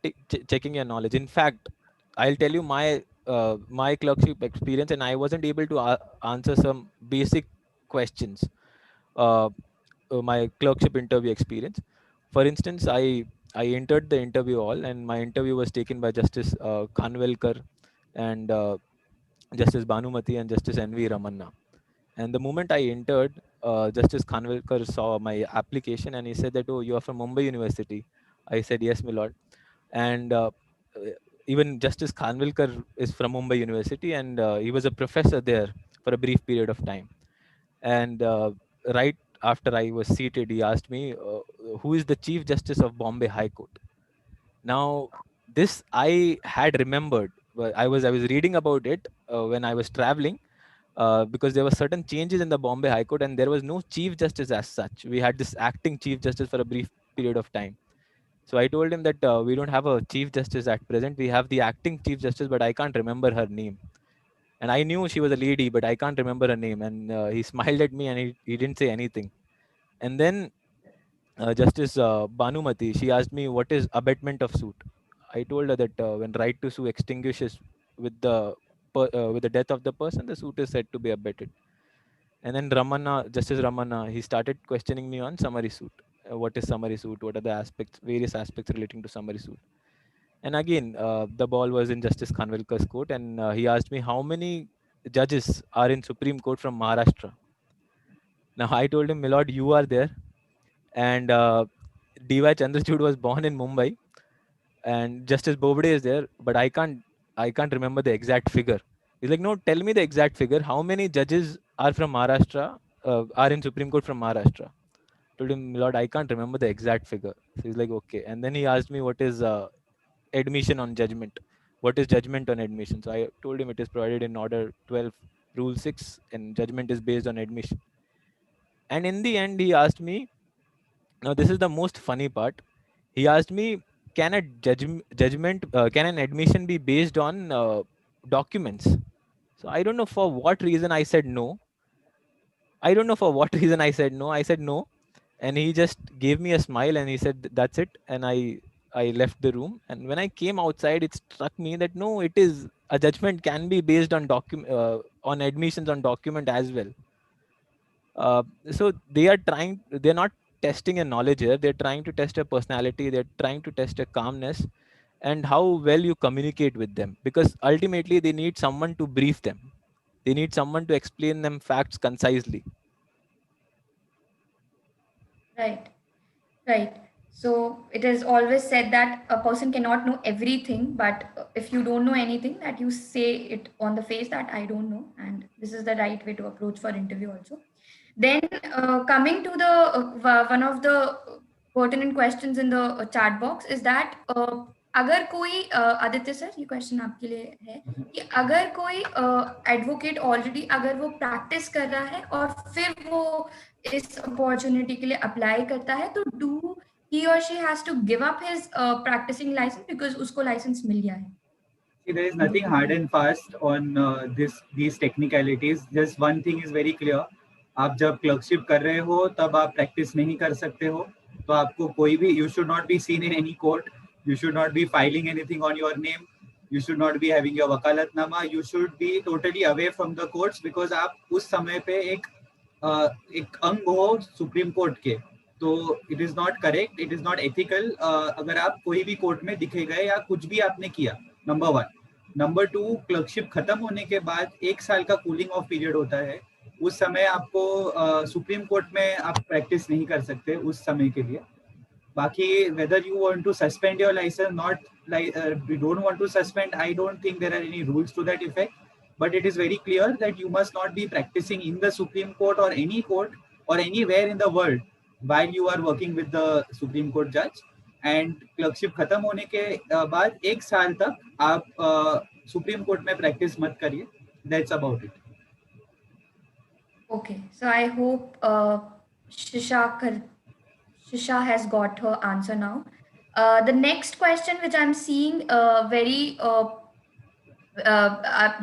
B: checking your knowledge. In fact, I'll tell you my clerkship experience, and I wasn't able to answer some basic questions. Uh, my clerkship interview experience. For instance, I entered the interview hall, and my interview was taken by Justice Khanwilkar and Justice Bhanumati and Justice N.V. Ramanna. And the moment I entered, Justice Khanwilkar saw my application and he said that, "Oh, you are from Mumbai University." I said, "Yes, my lord." And uh, even Justice Khanwilkar is from Mumbai University, and he was a professor there for a brief period of time. And right after I was seated, he asked me, "Who is the Chief Justice of Bombay High Court?" Now, this I had remembered. I was reading about it when I was traveling, because there were certain changes in the Bombay High Court, and there was no Chief Justice as such. We had this acting Chief Justice for a brief period of time. So I told him that we don't have a Chief Justice at present. We have the acting Chief Justice, but I can't remember her name. And I knew she was a lady, but I can't remember her name. And he smiled at me, and he didn't say anything. And then Justice Bhanumati, she asked me, "What is abetment of suit?" I told her that when right to sue extinguishes with with the death of the person, the suit is said to be abetted. And then Justice Ramanna, he started questioning me on summary suit. What is summary suit? What are the various aspects relating to summary suit? And again, the ball was in Justice Khanwilkar's court, and he asked me how many judges are in Supreme Court from Maharashtra. Now I told him, "My lord, you are there, and D.Y. Chandrachud was born in Mumbai, and Justice Bobde is there, but I can't remember the exact figure." He's like, "No, tell me the exact figure. How many judges are from Maharashtra, are in Supreme Court from Maharashtra?" Told him, "My lord, I can't remember the exact figure." So he's like, "Okay." And then he asked me, "What is admission on judgment? What is judgment on admission?" So I told him it is provided in Order 12, Rule 6, and judgment is based on admission. And in the end, he asked me, now this is the most funny part. He asked me, can a can an admission be based on documents? So I don't know for what reason I said no. I don't know for what reason I said no. I said no, and he just gave me a smile and he said, "That's it." And I left the room. And when I came outside, it struck me that no, it is a judgment can be based on on admissions on document as well. So they're not testing a knowledge here. They're trying to test a personality. They're trying to test a calmness and how well you communicate with them, because ultimately they need someone to brief them. They need someone to explain them facts concisely.
A: Right. Right. So it is always said that a person cannot know everything, but if you don't know anything, that you say it on the face that I don't know, and this is the right way to approach for interview also. Then coming to the one of the pertinent questions in the chat box is that अगर कोई Aditya sir ये question आपके लिए है कि अगर कोई advocate already अगर वो प्रैक्टिस कर रहा है और फिर वो इस अपॉर्चुनिटी के लिए अप्लाई करता है तो do he or she has to give up his practicing license because उसको license मिल गया है.
C: See, there is nothing hard and fast on these technicalities. Just one thing is very clear. आप जब क्लर्कशिप कर रहे हो तब आप प्रैक्टिस नहीं कर सकते हो. तो आपको कोई भी, you should not be seen in any court. You should not be filing anything on your name. you should not be having your वकालतनामा, you should be totally away from the courts because आप उस समय पे एक अंग हो supreme court के, तो it is not correct, it is not ethical अगर आप कोई भी कोर्ट में दिखे गए या कुछ भी आपने किया, नंबर 1। नंबर 2, क्लर्कशिप खत्म होने के बाद 1 साल का कूलिंग ऑफ पीरियड होता है, उस समय आपको सुप्रीम कोर्ट में आप प्रैक्टिस नहीं कर सकते उस समय के लिए। बाकी whether you want to suspend your license, not like you don't want to suspend, I don't think there are any rules to that effect, but it is very clear that you must not be practicing in the Supreme Court or any court or anywhere in the world while you are working with the Supreme Court judge. And clerkship खत्म होने के बाद 1 साल तक आप supreme court में practice मत करिए। That's about it.
A: Okay, so I hope Shisha has got her answer now. The next question which I'm seeing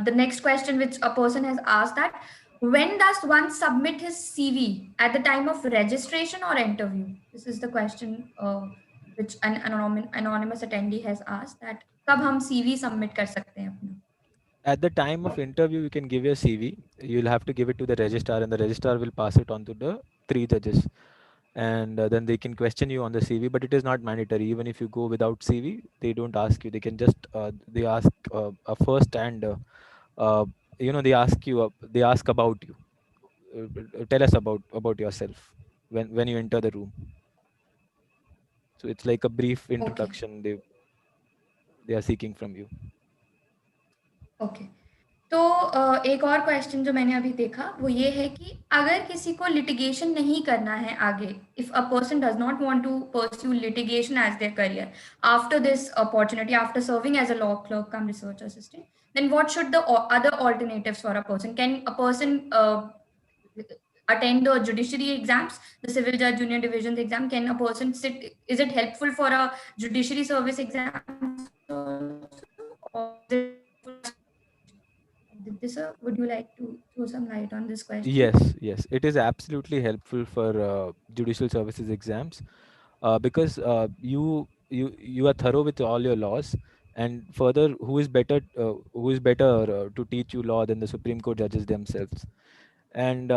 A: the next question which a person has asked, that when does one submit his CV, at the time of registration or interview? This is the question which an anonymous attendee has asked, that कब हम CV submit कर सकते हैं अपना?
B: At the time of interview, you can give your CV. You'll have to give it to the registrar, and the registrar will pass it on to the 3 judges. And then they can question you on the CV, but it is not mandatory. Even if you go without CV, they don't ask you. They can just they ask a first, and they ask you. They ask about you. Tell us about yourself when you enter the room. So it's like a brief introduction.
A: Okay.
B: They are seeking from you.
A: Okay, तो एक और question जो मैंने अभी देखा वो ये है कि अगर किसी को लिटिगेशन नहीं करना है आगे, if a person does not want to pursue litigation as their career after this opportunity, after serving as a law clerk cum research assistant, then what should the other alternatives for a person? Can a person attend the judiciary exams, the civil judge junior division exam? Can a person sit? Is it helpful for a judiciary service exam, or is it Aditya, would you like to throw some light on this question?
B: Yes, it is absolutely helpful for judicial services exams because you are thorough with all your laws, and further, who is better to teach you law than the Supreme Court judges themselves? And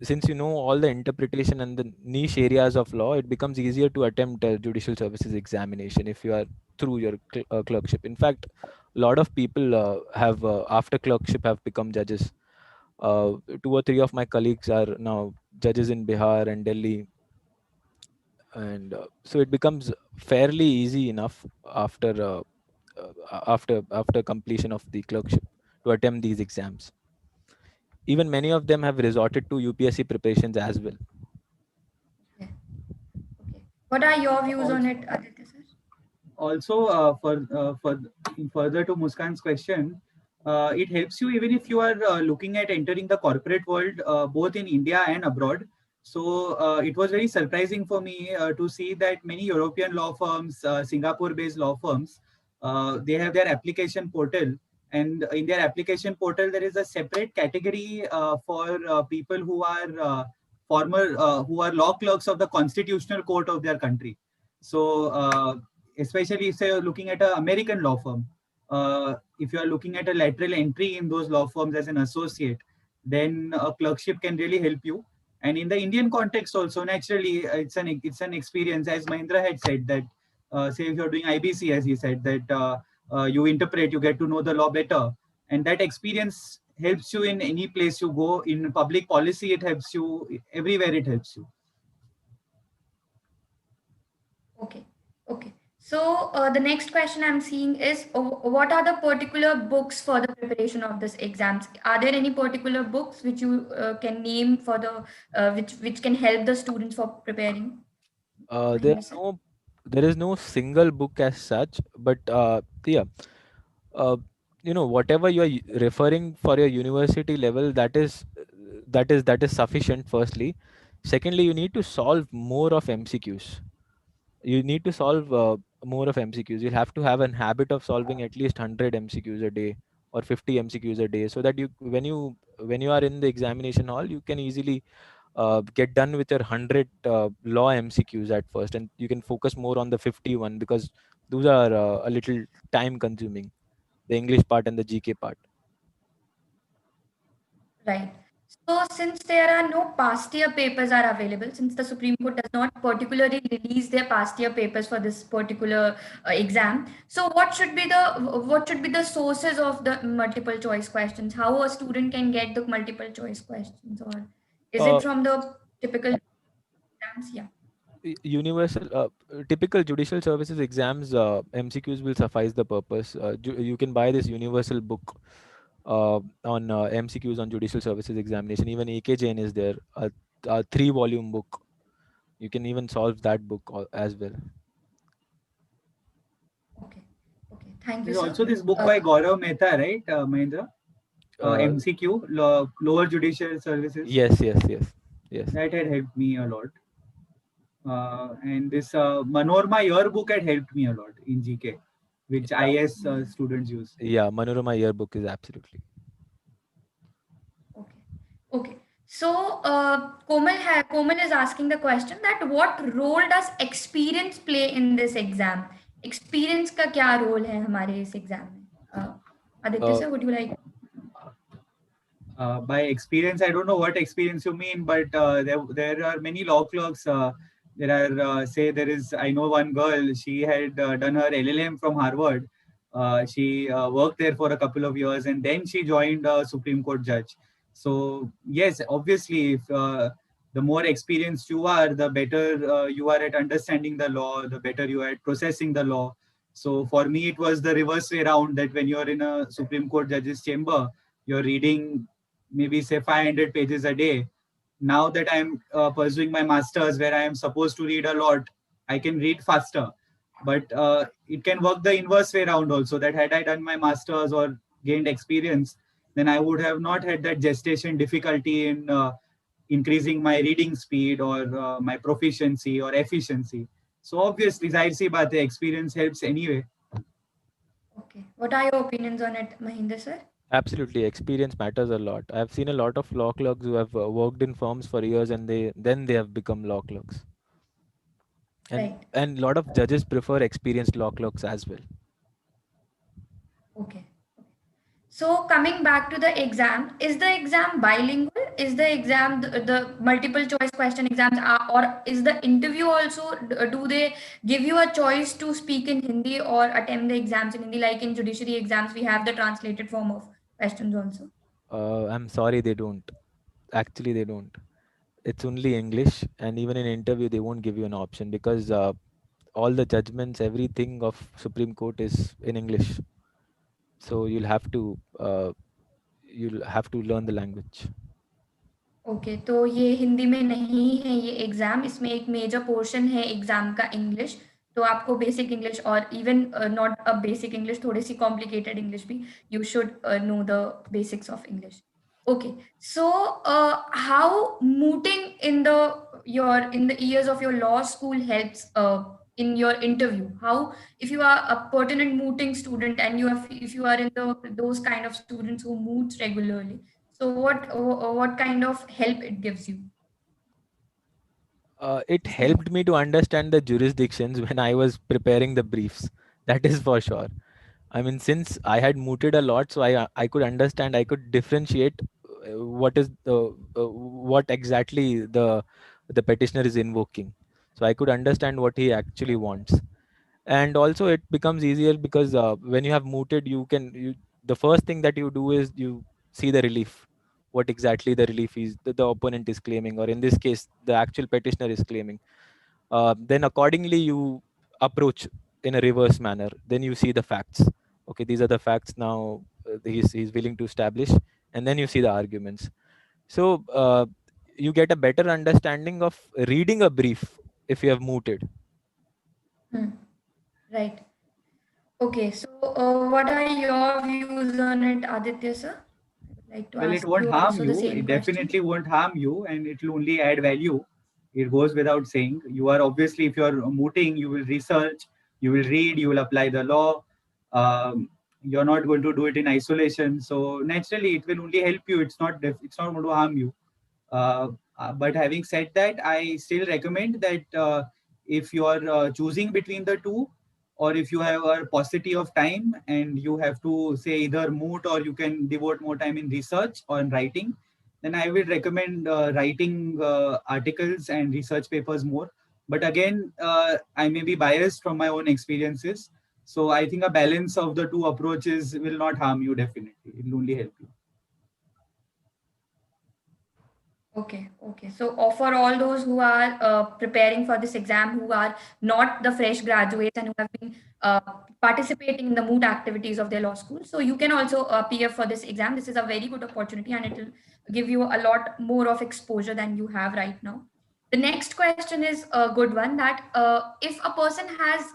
B: since you know all the interpretation and the niche areas of law, it becomes easier to attempt a judicial services examination if you are through your clerkship. In fact, a lot of people have after clerkship have become judges. 2 or 3 of my colleagues are now judges in Bihar and Delhi, and so it becomes fairly easy enough after completion of the clerkship to attempt these exams. Even many of them have resorted to UPSC preparations as well.
A: Okay. Okay. What are your views on it, Aditya sir?
C: Also, further to Muskan's question, it helps you even if you are looking at entering the corporate world, both in India and abroad. So it was very surprising for me to see that many European law firms, Singapore-based law firms, they have their application portal, and in their application portal there is a separate category for people who are who are law clerks of the constitutional court of their country. So especially if you're looking at an American law firm, if you are looking at a lateral entry in those law firms as an associate, then a clerkship can really help you. And in the Indian context also, naturally, it's an experience, as Mahendra had said, that say if you're doing IBC, as he said, that you interpret, you get to know the law better. And that experience helps you in any place you go. In public policy, it helps you. Everywhere it helps you.
A: Okay. Okay. So the next question I'm seeing is, what are the particular books for the preparation of this exams? Are there any particular books which you can name for the which can help the students for preparing?
B: There is no single book as such, but yeah, whatever you are referring for your university level, that is sufficient. Firstly, secondly, you need to solve more of MCQs. You need to solve more of MCQs. You'll have to have a habit of solving at least 100 MCQs a day or 50 MCQs a day, so that when you are in the examination hall, you can easily get done with your 100 law MCQs at first, and you can focus more on the 51, because Those are a little time consuming, the English part and the GK part.
A: Right. So since there are no past year papers are available, since the Supreme Court does not particularly release their past year papers for this particular exam, so what should be the sources of the multiple choice questions? How a student can get the multiple choice questions, or is it
B: Uh,
A: from the typical exams? Yeah.
B: Universal, typical judicial services exams, MCQs will suffice the purpose. You can buy this universal book on MCQs on judicial services examination. Even AK Jain is there, a 3-volume book. You can even solve that book as well.
A: Okay. Okay. Thank you,
C: There's
A: sir.
C: also this book by Gaurav Mehta, right, Mahendra? MCQ, Lower Judicial Services.
B: Yes.
C: That had helped me a lot. And this Manorama yearbook had helped me a lot in GK, which
B: Yeah.
C: IS students use.
B: Yeah, Manorama yearbook is absolutely.
A: Okay. Okay. So, Komal is asking the question that what role does experience play in this exam? Experience का क्या role है हमारे इस exam में? Aditya sir, would you like?
C: By experience, I don't know what experience you mean, but there are many law clerks. There are, I know one girl, she had done her LLM from Harvard. She worked there for a couple of years and then she joined a Supreme Court judge. So, yes, obviously, if the more experienced you are, the better you are at understanding the law, the better you are at processing the law. So, for me, it was the reverse way around, that when you're in a Supreme Court judge's chamber, you're reading maybe say 500 pages a day. Now that I'm pursuing my masters where I am supposed to read a lot, I can read faster. But it can work the inverse way around also, that had I done my masters or gained experience, then I would have not had that gestation difficulty in increasing my reading speed or my proficiency or efficiency. So obviously, Zahir si baat hai, experience helps anyway.
A: Okay. What are your opinions on it, Mahendra sir?
B: Absolutely, experience matters a lot. I've seen a lot of law clerks who have worked in firms for years and they have become law clerks.
A: Right.
B: And a lot of judges prefer experienced law clerks as well.
A: Okay. So coming back to the exam, is the exam bilingual? Is the exam the multiple choice question exams are, or is the interview also, do they give you a choice to speak in Hindi or attempt the exams in Hindi? Like in judiciary exams, we have the translated form of questions also.
B: I'm sorry, they don't. Actually, they don't. It's only English, and even in interview, they won't give you an option because all the judgments, everything of Supreme Court is in English. So you'll have to learn the language.
A: Okay तो ये हिंदी में नहीं है ये exam, इसमें एक major portion है exam का इंग्लिश, तो आपको बेसिक इंग्लिश और even not a basic English, थोड़ी सी कॉम्प्लिकेटेड इंग्लिश भी, you should know the basics of English. Okay, so how mooting in the years of your law school helps in your interview? How, if you are a pertinent mooting student and if you are in those kind of students who moots regularly, so what kind of help it gives you?
B: It helped me to understand the jurisdictions when I was preparing the briefs. That is for sure. I mean, since I had mooted a lot, so I could understand, I could differentiate what exactly the petitioner is invoking. So I could understand what he actually wants, and also it becomes easier because when you have mooted, the first thing that you do is you see the relief, what exactly the relief is the opponent is claiming, or in this case, the actual petitioner is claiming. Then accordingly you approach in a reverse manner. Then you see the facts. Okay, these are the facts now. He's willing to establish, and then you see the arguments. So you get a better understanding of reading a brief if you have mooted.
A: Right. Okay, so what are your views on it, Aditya sir? I would like to
C: Well, it
A: ask
C: won't
A: you
C: harm
A: also the
C: you.
A: same
C: It
A: question.
C: definitely won't harm you, and it will only add value. It goes without saying. You are obviously, if you are mooting, you will research, you will read, you will apply the law. You're not going to do it in isolation. So naturally, it will only help you. It's not going to harm you. But having said that, I still recommend that if you are choosing between the two, or if you have a paucity of time and you have to say either moot or you can devote more time in research or in writing, then I would recommend writing articles and research papers more. But again, I may be biased from my own experiences. So I think a balance of the two approaches will not harm you definitely. It will only help you.
A: Okay, okay. So for all those who are preparing for this exam, who are not the fresh graduates and who have been participating in the moot activities of their law school, so you can also appear for this exam. This is a very good opportunity and it will give you a lot more of exposure than you have right now. The next question is a good one, that if a person has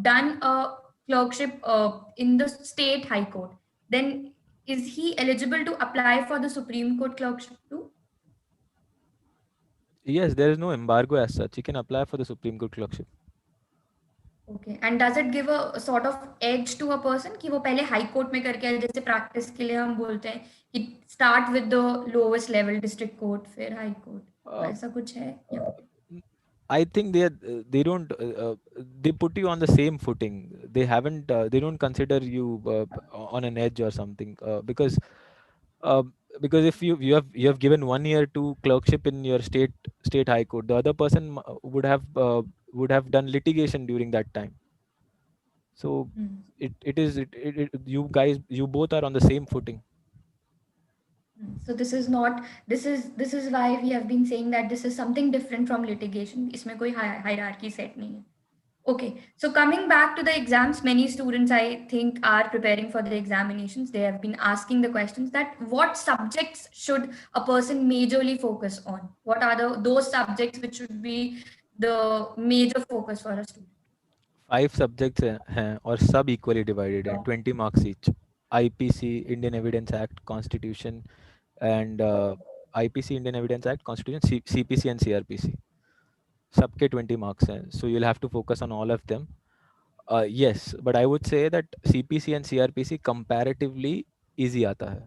A: done a clerkship in the state high court, then is he eligible to apply for the Supreme Court clerkship too?
B: Yes, there is no embargo as such. You can apply for the Supreme Court clerkship.
A: Okay, and does it give a sort of edge to a person कि वो पहले high court में करके आए, जैसे practice के लिए हम बोलते हैं कि start with the lowest level district court फिर high court, तो
B: Uh,
A: ऐसा कुछ है क्या?
B: I think they don't they put you on the same footing. They don't consider you on an edge or something, uh, because if you have given 1 year to clerkship in your state high court, the other person would have done litigation during that time. So
A: Hmm.
B: you both are on the same footing.
A: So this is not, this is why we have been saying that this is something different from litigation. इसमें कोई hierarchy set नहीं है. Okay, so coming back to the exams, many students I think are preparing for the examinations. They have been asking the questions that what subjects should a person majorly focus on? What are those subjects which should be the major focus for a student?
B: 5 subjects हैं और सब equally divided हैं, 20 marks each. IPC, Indian Evidence Act, Constitution, and IPC, Indian Evidence Act, Constitution, CPC and CRPC. सबके 20 marks हैं, so you'll have to focus on all of them. Yes, but I would say that CPC and CRPC comparatively easy आता है,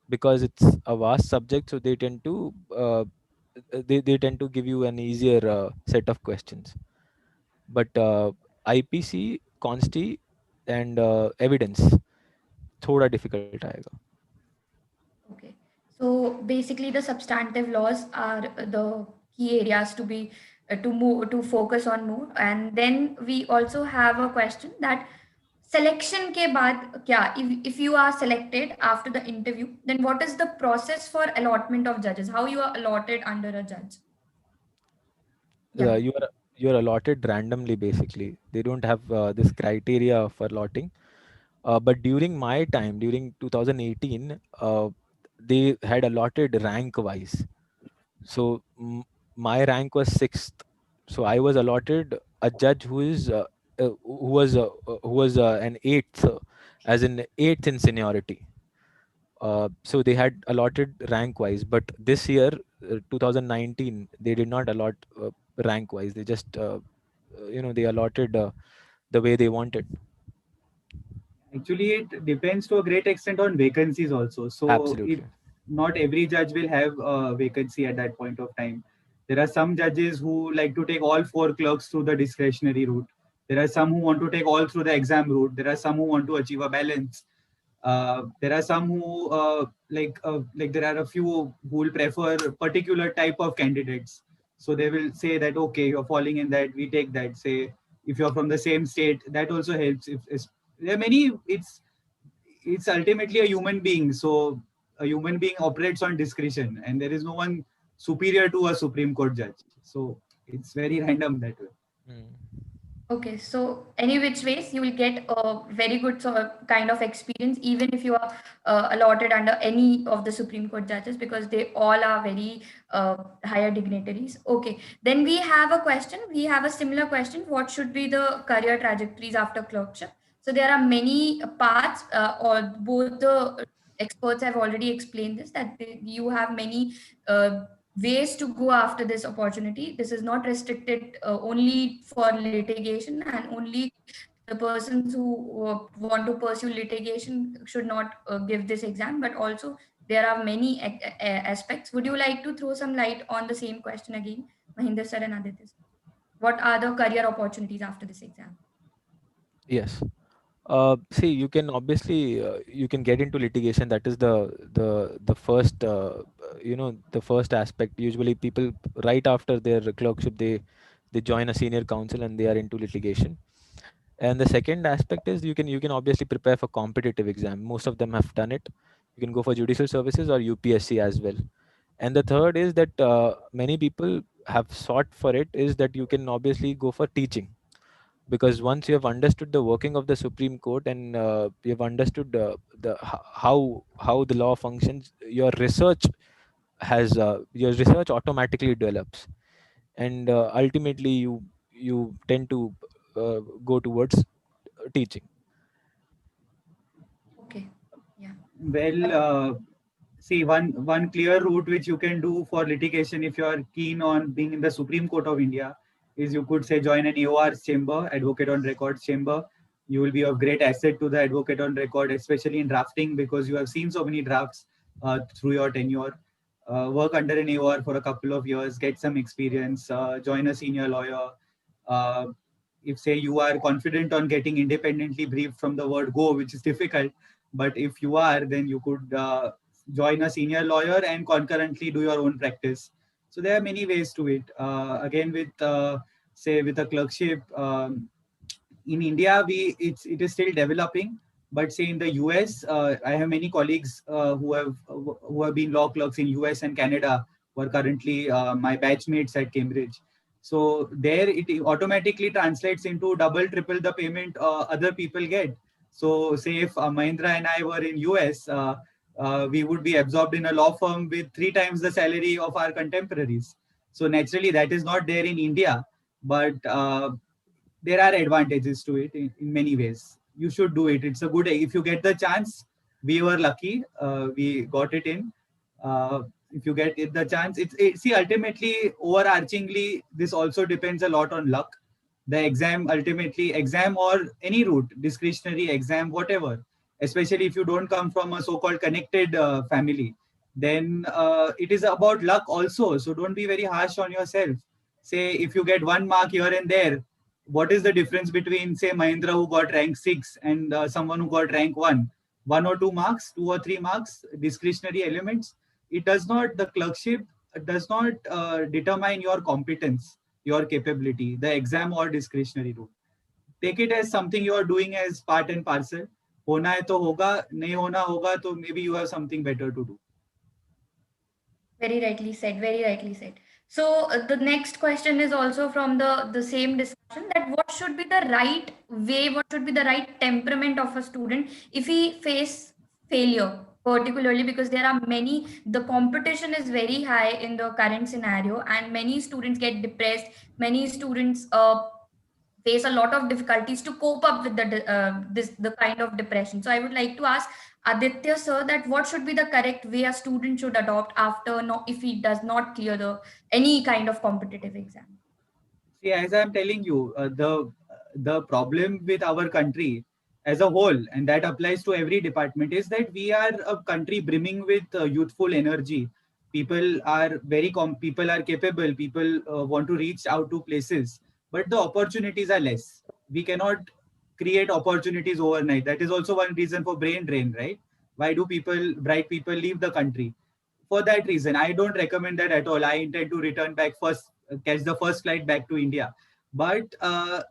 B: because it's a vast subject, so they tend to give you an easier set of questions. But IPC, Consti, and evidence थोड़ा difficult आएगा.
A: Okay, so basically the substantive laws are the key areas to be to move to focus on more. And then we also have a question that selection के बाद क्या, if you are selected after the interview, then what is the process for allotment of judges? How you are allotted under a judge? Yeah.
B: You are allotted randomly, basically. They don't have this criteria for allotting. But during my time, during 2018, they had allotted rank wise. So my rank was 6th. So I was allotted a judge who was an 8th, as in 8th in seniority. So they had allotted rank wise, but this year, 2019, they did not allot rank wise. They just they allotted the way they wanted.
C: Actually, it depends to a great extent on vacancies also. So if
B: Absolutely.
C: not every judge will have a vacancy at that point of time. There are some judges who like to take all 4 clerks through the discretionary route. There are some who want to take all through the exam route. There are some who want to achieve a balance. There are some who like there are a few who will prefer particular type of candidates. So they will say that okay, you're falling in that, we take that. Say if you're from the same state, that also helps. If there are many, it's ultimately a human being. So a human being operates on discretion, and there is no one superior to a Supreme Court judge. So it's very random that way.
B: Mm.
A: Okay, so any which ways you will get a very good sort of kind of experience, even if you are allotted under any of the Supreme Court judges, because they all are very higher dignitaries. Okay, then we have a question. We have a similar question. What should be the career trajectories after clerkship? So there are many paths, or both the experts have already explained this, that you have many ways to go after this opportunity. This is not restricted only for litigation, and only the persons who want to pursue litigation should not give this exam, but also there are many aspects. Would you like to throw some light on the same question again, Mahendar sir and Aditya sir? What are the career opportunities after this exam?
B: Yes. See, you can obviously you can get into litigation. That is the first the first aspect. Usually, people right after their clerkship they join a senior counsel and they are into litigation. And the second aspect is you can obviously prepare for competitive exam. Most of them have done it. You can go for judicial services or UPSC as well. And the third is that many people have sought for it is that you can obviously go for teaching, because once you have understood the working of the Supreme Court and you have understood how the law functions, your research automatically develops, and ultimately you tend to go towards teaching.
A: Okay. Yeah.
C: Well, see, one clear route which you can do for litigation if you are keen on being in the Supreme Court of India is you could say join an AOR's chamber, Advocate on Records chamber. You will be of great asset to the Advocate on Record, especially in drafting, because you have seen so many drafts through your tenure. Work under an AOR for a couple of years, get some experience, join a senior lawyer. Uh, if say you are confident on getting independently briefed from the word go, which is difficult, but if you are, then you could join a senior lawyer and concurrently do your own practice. So there are many ways to it. Again, with say with a clerkship, in India, it is still developing. But say in the US, I have many colleagues who have been law clerks in US and Canada, who are currently my batchmates at Cambridge. So there it automatically translates into double, triple the payment other people get. So say if Mahindra and I were in US, we would be absorbed in a law firm with 3 times the salary of our contemporaries. So naturally, that is not there in India. But there are advantages to it in many ways. You should do it. It's a good, if you get the chance. We were lucky. We got it in. If you get it, the chance, see, ultimately, overarchingly, this also depends a lot on luck. The exam, ultimately, exam or any route, discretionary exam, whatever, especially if you don't come from a so-called connected family, then it is about luck also. So don't be very harsh on yourself. Say if you get 1 mark here and there, what is the difference between say Mahindra who got rank 6 and someone who got rank 1? 1 or 2 marks, 2 or 3 marks, discretionary elements. It does not, the clerkship does not determine your competence, your capability, the exam or discretionary route. Take it as something you are doing as part and parcel. होना है तो होगा, नहीं होना होगा तो maybe you have something better to do.
A: Very rightly said. Very rightly said. So the next question is also from the same discussion, that what should be the right way, what should be the right temperament of a student if he face failure, particularly because there are many, the competition is very high in the current scenario, and many students get depressed. Many students face a lot of difficulties to cope up with the kind of depression. So I would like to ask Aditya sir, that what should be the correct way a student should adopt after, no, if he does not clear the any kind of competitive exam.
C: See, as I'm telling you, the problem with our country as a whole, and that applies to every department, is that we are a country brimming with youthful energy. People are capable. People want to reach out to places, but the opportunities are less. We cannot create opportunities overnight. That is also one reason for brain drain, right? Why do bright people leave the country? For that reason, I don't recommend that at all. I intend to return back first, catch the first flight back to India. But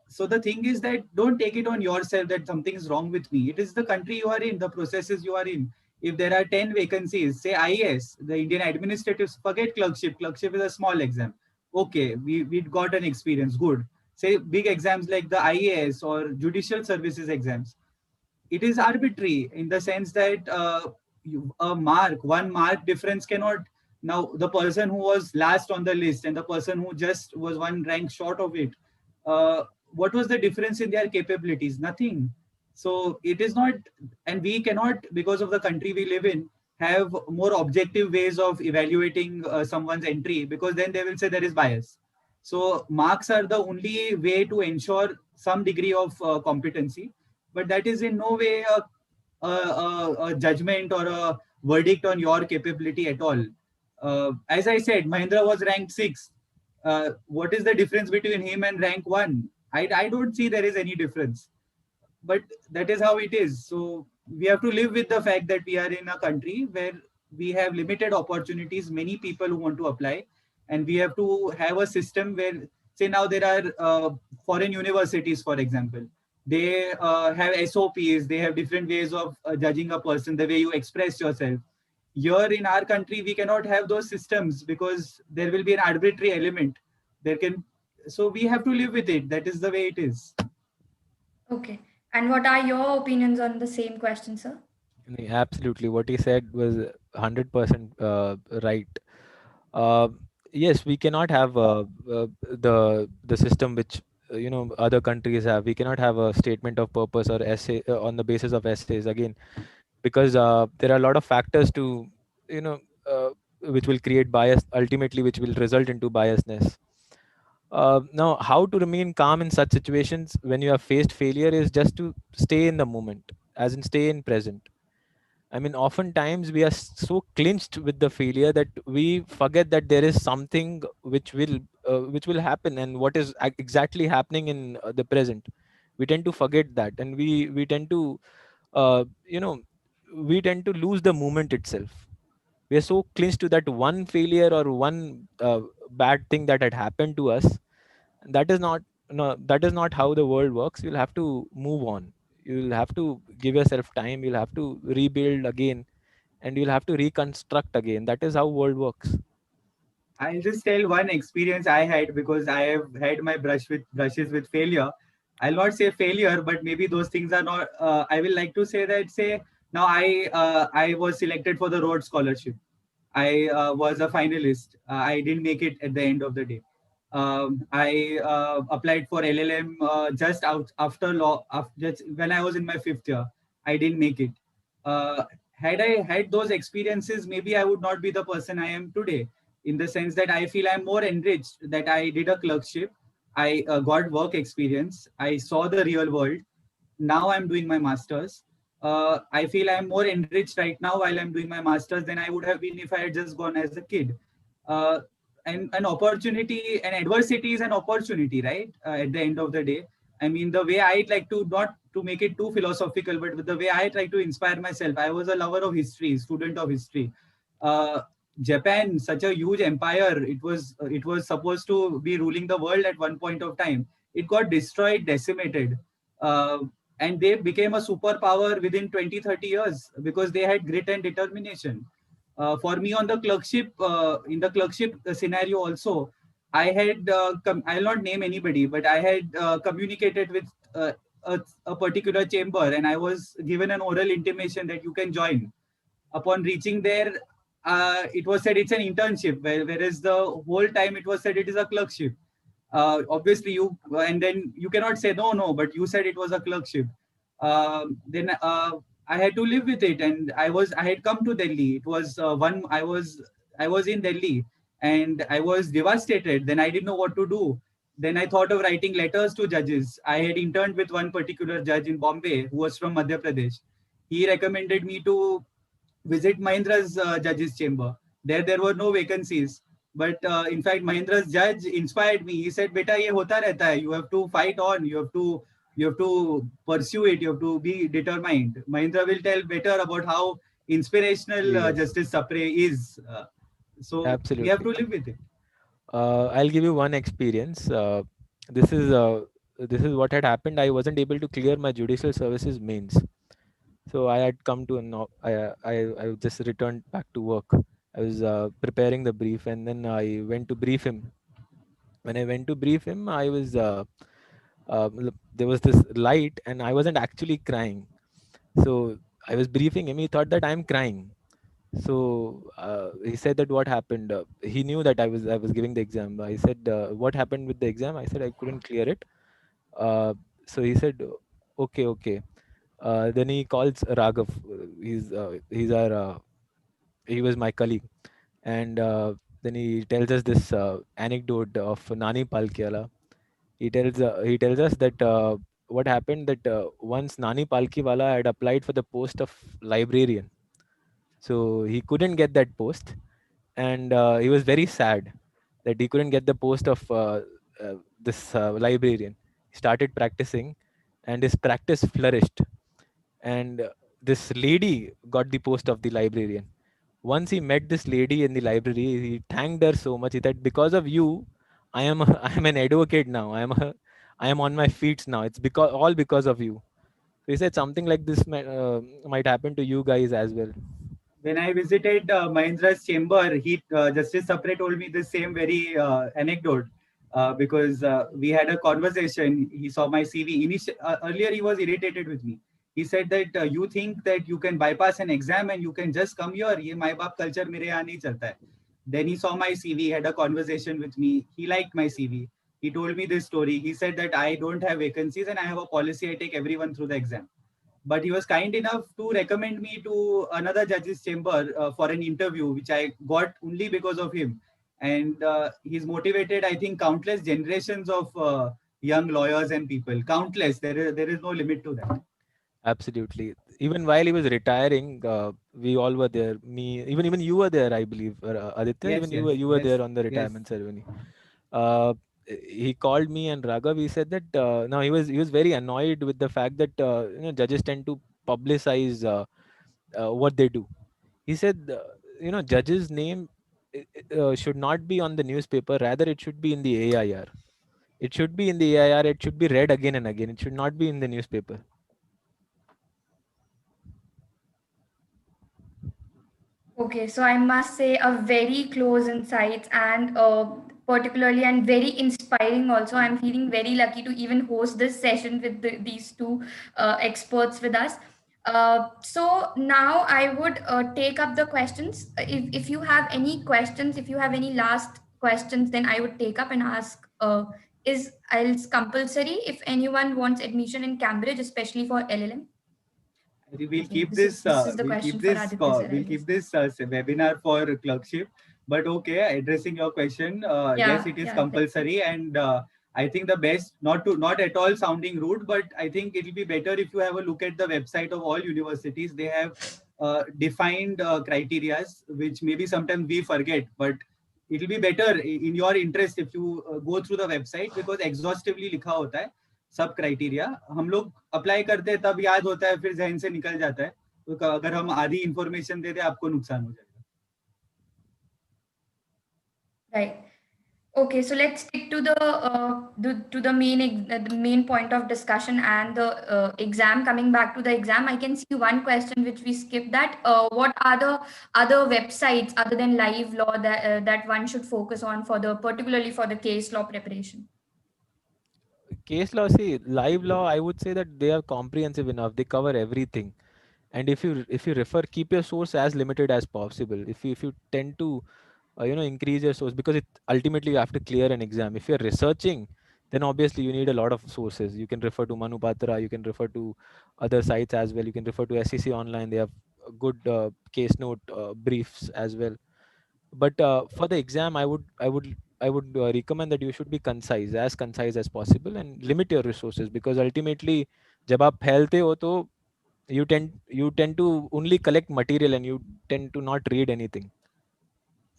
C: so the thing is that don't take it on yourself that something is wrong with me. It is the country you are in, the processes you are in. If there are 10 vacancies, say IAS, the Indian administrative, forget clerkship. Clerkship is a small exam. Okay, we got an experience, good. Say big exams like the IAS or judicial services exams, it is arbitrary in the sense that a 1 mark difference cannot. Now the person who was last on the list and the person who just was 1 rank short of it, uh, what was the difference in their capabilities? Nothing. So it is not, and we cannot, because of the country we live in, have more objective ways of evaluating someone's entry, because then they will say there is bias. So marks are the only way to ensure some degree of competency, but that is in no way a judgment or a verdict on your capability at all. As I said, Mahindra was ranked 6. What is the difference between him and rank 1? I don't see there is any difference. but that is how it is. So we have to live with the fact that we are in a country where we have limited opportunities, many people who want to apply, and we have to have a system where, say now there are foreign universities, for example, they have SOPs, they have different ways of judging a person, the way you express yourself. Here in our country, we cannot have those systems because there will be an arbitrary element. There can, so we have to live with it. That is the way it is.
A: Okay. And what are your opinions on the same question, sir?
B: Absolutely, what he said was 100% right. Uh, yes, we cannot have the system which other countries have. We cannot have a statement of purpose or essay on the basis of essays again, because there are a lot of factors to you know which will create bias, ultimately which will result into biasness. Now, how to remain calm in such situations when you have faced failure is just to stay in the moment, as in stay in present. I mean, oftentimes we are so clinched with the failure that we forget that there is something which will happen, and what is exactly happening in the present. We tend to forget that, and we tend to uh, you know we tend to lose the moment itself. We are so clinched to that one failure or one bad thing that had happened to us. That is not, no, that is not how the world works. You'll have to move on. You'll have to give yourself time. You'll have to rebuild again, and you'll have to reconstruct again. That is how world works.
C: I'll just tell one experience I had because I have had my brushes with failure. I'll not say failure, but maybe those things are not. I will like to say that, say now I was selected for the Rhodes Scholarship. I was a finalist. I didn't make it at the end of the day. I applied for LLM just out after law. After, just when I was in my fifth year, I didn't make it. Uh, had I had those experiences, maybe I would not be the person I am today. In the sense that I feel I'm more enriched that I did a clerkship. I got work experience. I saw the real world. Now I'm doing my masters. I feel I'm more enriched right now while I'm doing my masters than I would have been if I had just gone as a kid. Uh, and an opportunity, an adversity is an opportunity, right? At the end of the day, I mean, the way I like to, not to make it too philosophical, but with the way I try to inspire myself. I was a lover of history, student of history. Uh, Japan, such a huge empire, it was supposed to be ruling the world at one point of time. It got destroyed, decimated. Uh, and they became a superpower within 20-30 years because they had grit and determination. For me on the clerkship, in the clerkship scenario also, I had, I'll not name anybody, but I had communicated with a particular chamber, and I was given an oral intimation that you can join. Upon reaching there, it was said it's an internship, whereas the whole time it was said it is a clerkship. Obviously, you and then you cannot say no, no, but you said it was a clerkship. Then I had to live with it, and I had come to Delhi. It was I was in Delhi, and I was devastated. Then I didn't know what to do. Then I thought of writing letters to judges. I had interned with one particular judge in Bombay who was from Madhya Pradesh. He recommended me to visit Mahendra's judge's chamber. There were no vacancies. But in fact, Mahendra's judge inspired me. He said, "Beta, ye hota rehta hai. You have to fight on. You have to pursue it. You have to be determined." Mahendra will tell better about how inspirational
B: Yes,
C: Justice Sapre is. So we have to
B: absolutely.
C: live with it.
B: I'll give you one experience. This is uh, this is what had happened. I wasn't able to clear my judicial services mains, so I had come to an. I just returned back to work. I was preparing the brief, and then I went to brief him. When I went to brief him, there was this light, and I wasn't actually crying. So I was briefing him. He thought that I'm crying. So he said that what happened. He knew that I was giving the exam. I said, what happened with the exam? I said I couldn't clear it. Uh, so he said, okay, okay. Then he calls Raghav. He's our he was my colleague, and then he tells us this anecdote of Nani Palkiala. He tells us that what happened, that once Nani Palkiwala had applied for the post of librarian, so he couldn't get that post, and he was very sad that he couldn't get the post of this librarian. He started practicing, and his practice flourished. And this lady got the post of the librarian. Once he met this lady in the library, he thanked her so much that because of you, I am an advocate now. I am on my feet now. It's because all because of you. So he said something like this might happen to you guys as well.
C: When I visited Mahendra's chamber, Justice Sapre told me the same very anecdote because we had a conversation. He saw my CV. Earlier, he was irritated with me. He said that you think that you can bypass an exam and you can just come here. ये माँ बाप culture मेरे यहाँ नहीं चलता है. Then he saw my CV, had a conversation with me. He liked my CV. He told me this story. He said that I don't have vacancies and I have a policy. I take everyone through the exam. But he was kind enough to recommend me to another judge's chamber for an interview, which I got only because of him. And he's motivated, I think, countless generations of young lawyers and people. Countless. There is no limit to that.
B: Absolutely. Even while he was retiring, we all were there. Me, even you were there, I believe, Aditya.
C: Yes,
B: Even
C: yes,
B: you were
C: yes,
B: there on the
C: yes.
B: retirement ceremony. He called me and Raghav. He said that no, he was very annoyed with the fact that judges tend to publicize what they do. He said judge's name should not be on the newspaper. Rather, it should be in the AIR. It should be in the AIR. It should be read again and again. It should not be in the newspaper.
A: Okay, so I must say a very close insights and particularly and very inspiring also. I'm feeling very lucky to even host this session with these two experts with us. So now I would take up the questions. If you have any questions, if you have any last questions, then I would take up and ask, is IELTS compulsory if anyone wants admission in Cambridge, especially for LLM?
C: We'll
A: So
C: keep this.
A: this is the question for Aditya sir, I
C: We'll
A: guess.
C: keep this webinar for clerkship. But okay, addressing your question, yes, it is
A: Yeah,
C: compulsory, and I think the best, not at all sounding rude, but I think it will be better if you have a look at the website of all universities. They have defined criterias, which maybe sometimes we forget, but it will be better in your interest if you go through the website because exhaustively लिखा होता है सब criteria. हम लोग apply करते हैं तब याद होता है, फिर जहन से निकल जाता है. तो अगर हम आधी इंफॉर्मेशन दे दें आपको नुकसान हो जाएगा.
A: right. Okay, so let's stick to the main point of discussion and the exam. Coming back to the exam, I can see one question which we skipped. That what are the other websites other than Live Law that one should focus on for the particularly for the case law preparation?
B: Case law, see, live law, I would say that they are comprehensive enough. They cover everything. And if you refer, keep your source as limited as possible. If you tend to increase your source, because it ultimately you have to clear an exam. If you're researching, then obviously you need a lot of sources. You can refer to Manupatra, you can refer to other sites as well. You can refer to SEC online. They have a good case note briefs as well. But for the exam, I would recommend that you should be concise as possible, and limit your resources, because ultimately जब आप फैलते हो तो you tend to only collect material and you tend to not read anything.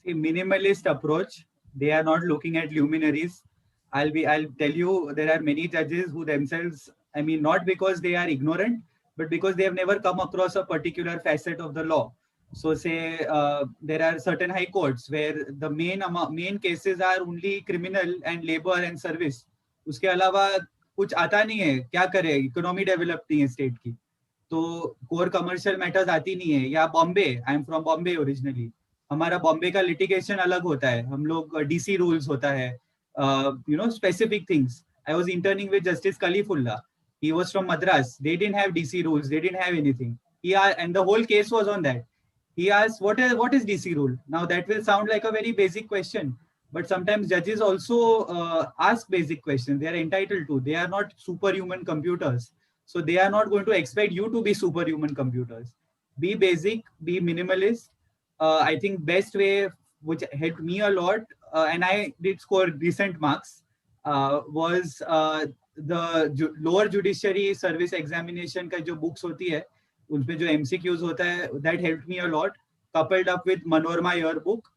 C: See, minimalist approach. They are not looking at luminaries. I'll tell you, there are many judges who themselves, I mean, not because they are ignorant, but because they have never come across a particular facet of the law. So say there are certain high courts where the main cases are only criminal and labor and service. उसके अलावा कुछ आता नहीं है, क्या करे, economy develop नहीं है स्टेट की, तो कोर कमर्शियल मैटर्स आती नहीं है. या Bombay, I am from Bombay originally, हमारा बॉम्बे का लिटिगेशन अलग होता है. हम लोग डीसी रूल्स होता है, specific things. I was interning with justice Kalifulla. He was from Madras. They didn't have DC rules. They didn't have anything. And the whole case was on that. He asked, what is DC rule? Now that will sound like a very basic question, but sometimes judges also ask basic questions. They are entitled to. They are not superhuman computers. So they are not going to expect you to be superhuman computers. Be basic, be minimalist. I think best way, which helped me a lot, and I did score decent marks, was the lower judiciary service examination का जो books होती है, उनपे जो MCQs होता है, that helped me a lot, coupled up with Manorama yearbook.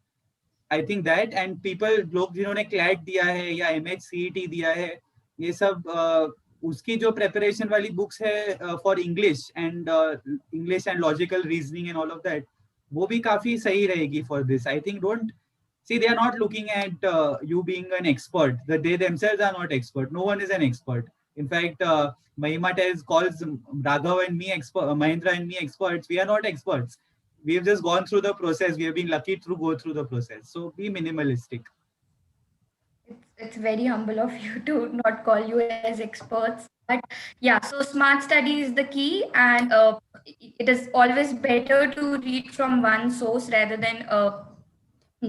C: I think that, and people लोग जिन्होंने CLAT दिया है या MHCET दिया है, ये सब उसकी जो preparation वाली books है for English and logical reasoning and all of that, वो भी काफी सही रहेगी for this. I think don't see, they are not looking at you being an expert. That they themselves are not expert. No one is an expert. In fact, 𝗏𝗏 calls Raghav and me expert, Mahendra and me experts. We are not experts. We have just gone through the process. We have been lucky to go through the process. So be minimalistic.
A: It's very humble of you to not call you as experts. But yeah, so smart study is the key, and it is always better to read from one source rather than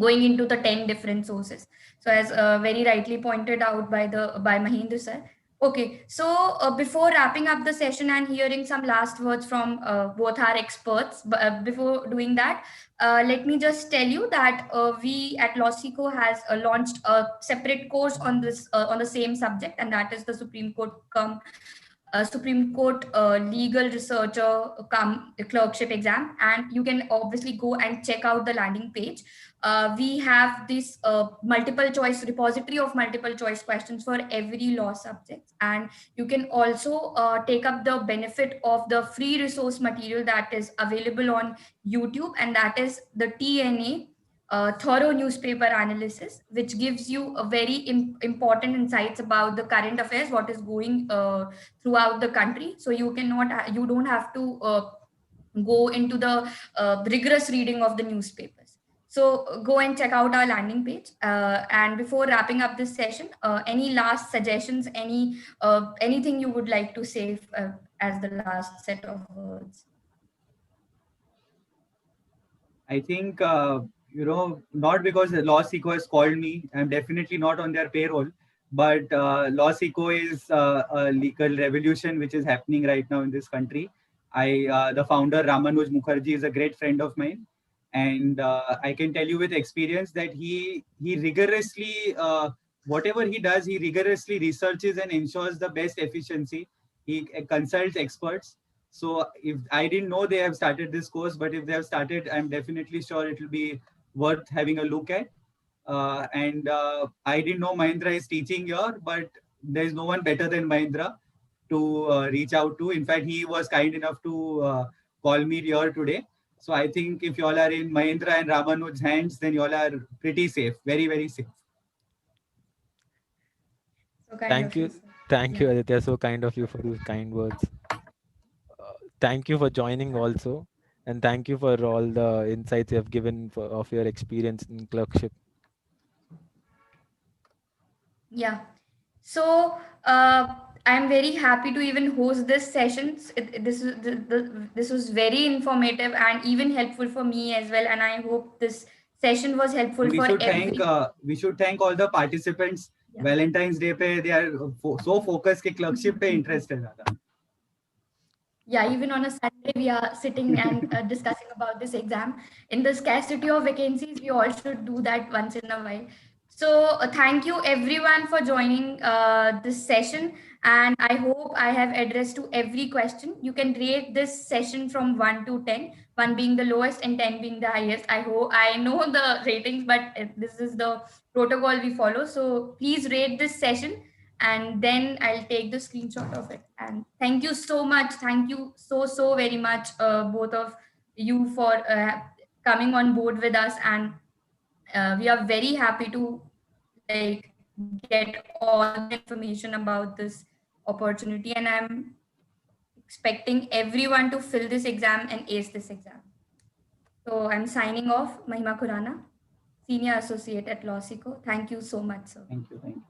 A: going into the 10 different sources. So as very rightly pointed out by Mahendra sir. Okay, so before wrapping up the session and hearing some last words from both our experts, before doing that, let me just tell you that we at 𝗏𝘂𝗂𝗃 has launched a separate course on this on the same subject, and that is the Supreme Court legal researcher clerkship exam. And you can obviously go and check out the landing page. We have this multiple choice repository of multiple choice questions for every law subject, and you can also take up the benefit of the free resource material that is available on YouTube, and that is the TNA thorough newspaper analysis, which gives you a very important insights about the current affairs, what is going throughout the country. So you don't have to go into the rigorous reading of the newspapers. So go and check out our landing page. And before wrapping up this session, any last suggestions, anything you would like to say as the last set of words?
C: I think, not because 𝗏𝘂𝗃𝗂𝗃 has called me, I'm definitely not on their payroll, but 𝗏𝘂𝘃𝗂𝗃 is a legal revolution which is happening right now in this country. The founder, Ramanuj Mukherjee, is a great friend of mine. And I can tell you with experience that he rigorously, whatever he does, he rigorously researches and ensures the best efficiency. He consults experts. So if I didn't know they have started this course, but if they have started, I'm definitely sure it will be worth having a look at. And I didn't know Mahendra is teaching here, but there's no one better than Mahendra to reach out to. In fact, he was kind enough to call me here today. So I think if you all are in Mahendra and Ramanuj's hands, then you all are pretty safe, very, very safe.
A: So kind
B: Thank
A: of
B: you.
A: sir.
B: Thank
A: Yeah.
B: you, Aditya. So kind of you for those kind words. Thank you for joining also. And thank you for all the insights you have given of your experience in clerkship.
A: Yeah. So I'm very happy to even host this sessions. This was very informative and even helpful for me as well. And I hope this session was helpful
C: We
A: for
C: should
A: every.
C: thank all the participants.
A: Yeah.
C: Valentine's Day pe they are so focused कि clerkship पे interest है ज़्यादा.
A: Yeah, even on a Sunday, we are sitting and discussing about this exam. In the scarcity of vacancies, we all should do that once in a while. So thank you everyone for joining this session. And I hope I have addressed to every question. You can rate this session from 1 to 10, 1 being the lowest and 10 being the highest. I know the ratings, but this is the protocol we follow. So please rate this session, and then I'll take the screenshot of it. And thank you so much. Thank you so very much, both of you, for coming on board with us. And we are very happy to like get all the information about this opportunity. And I'm expecting everyone to fill this exam and ace this exam. So I'm signing off. Mahima Khurana, Senior Associate at 𝗏𝘂𝗃𝗂𝗃. Thank you so much, sir.
C: Thank you.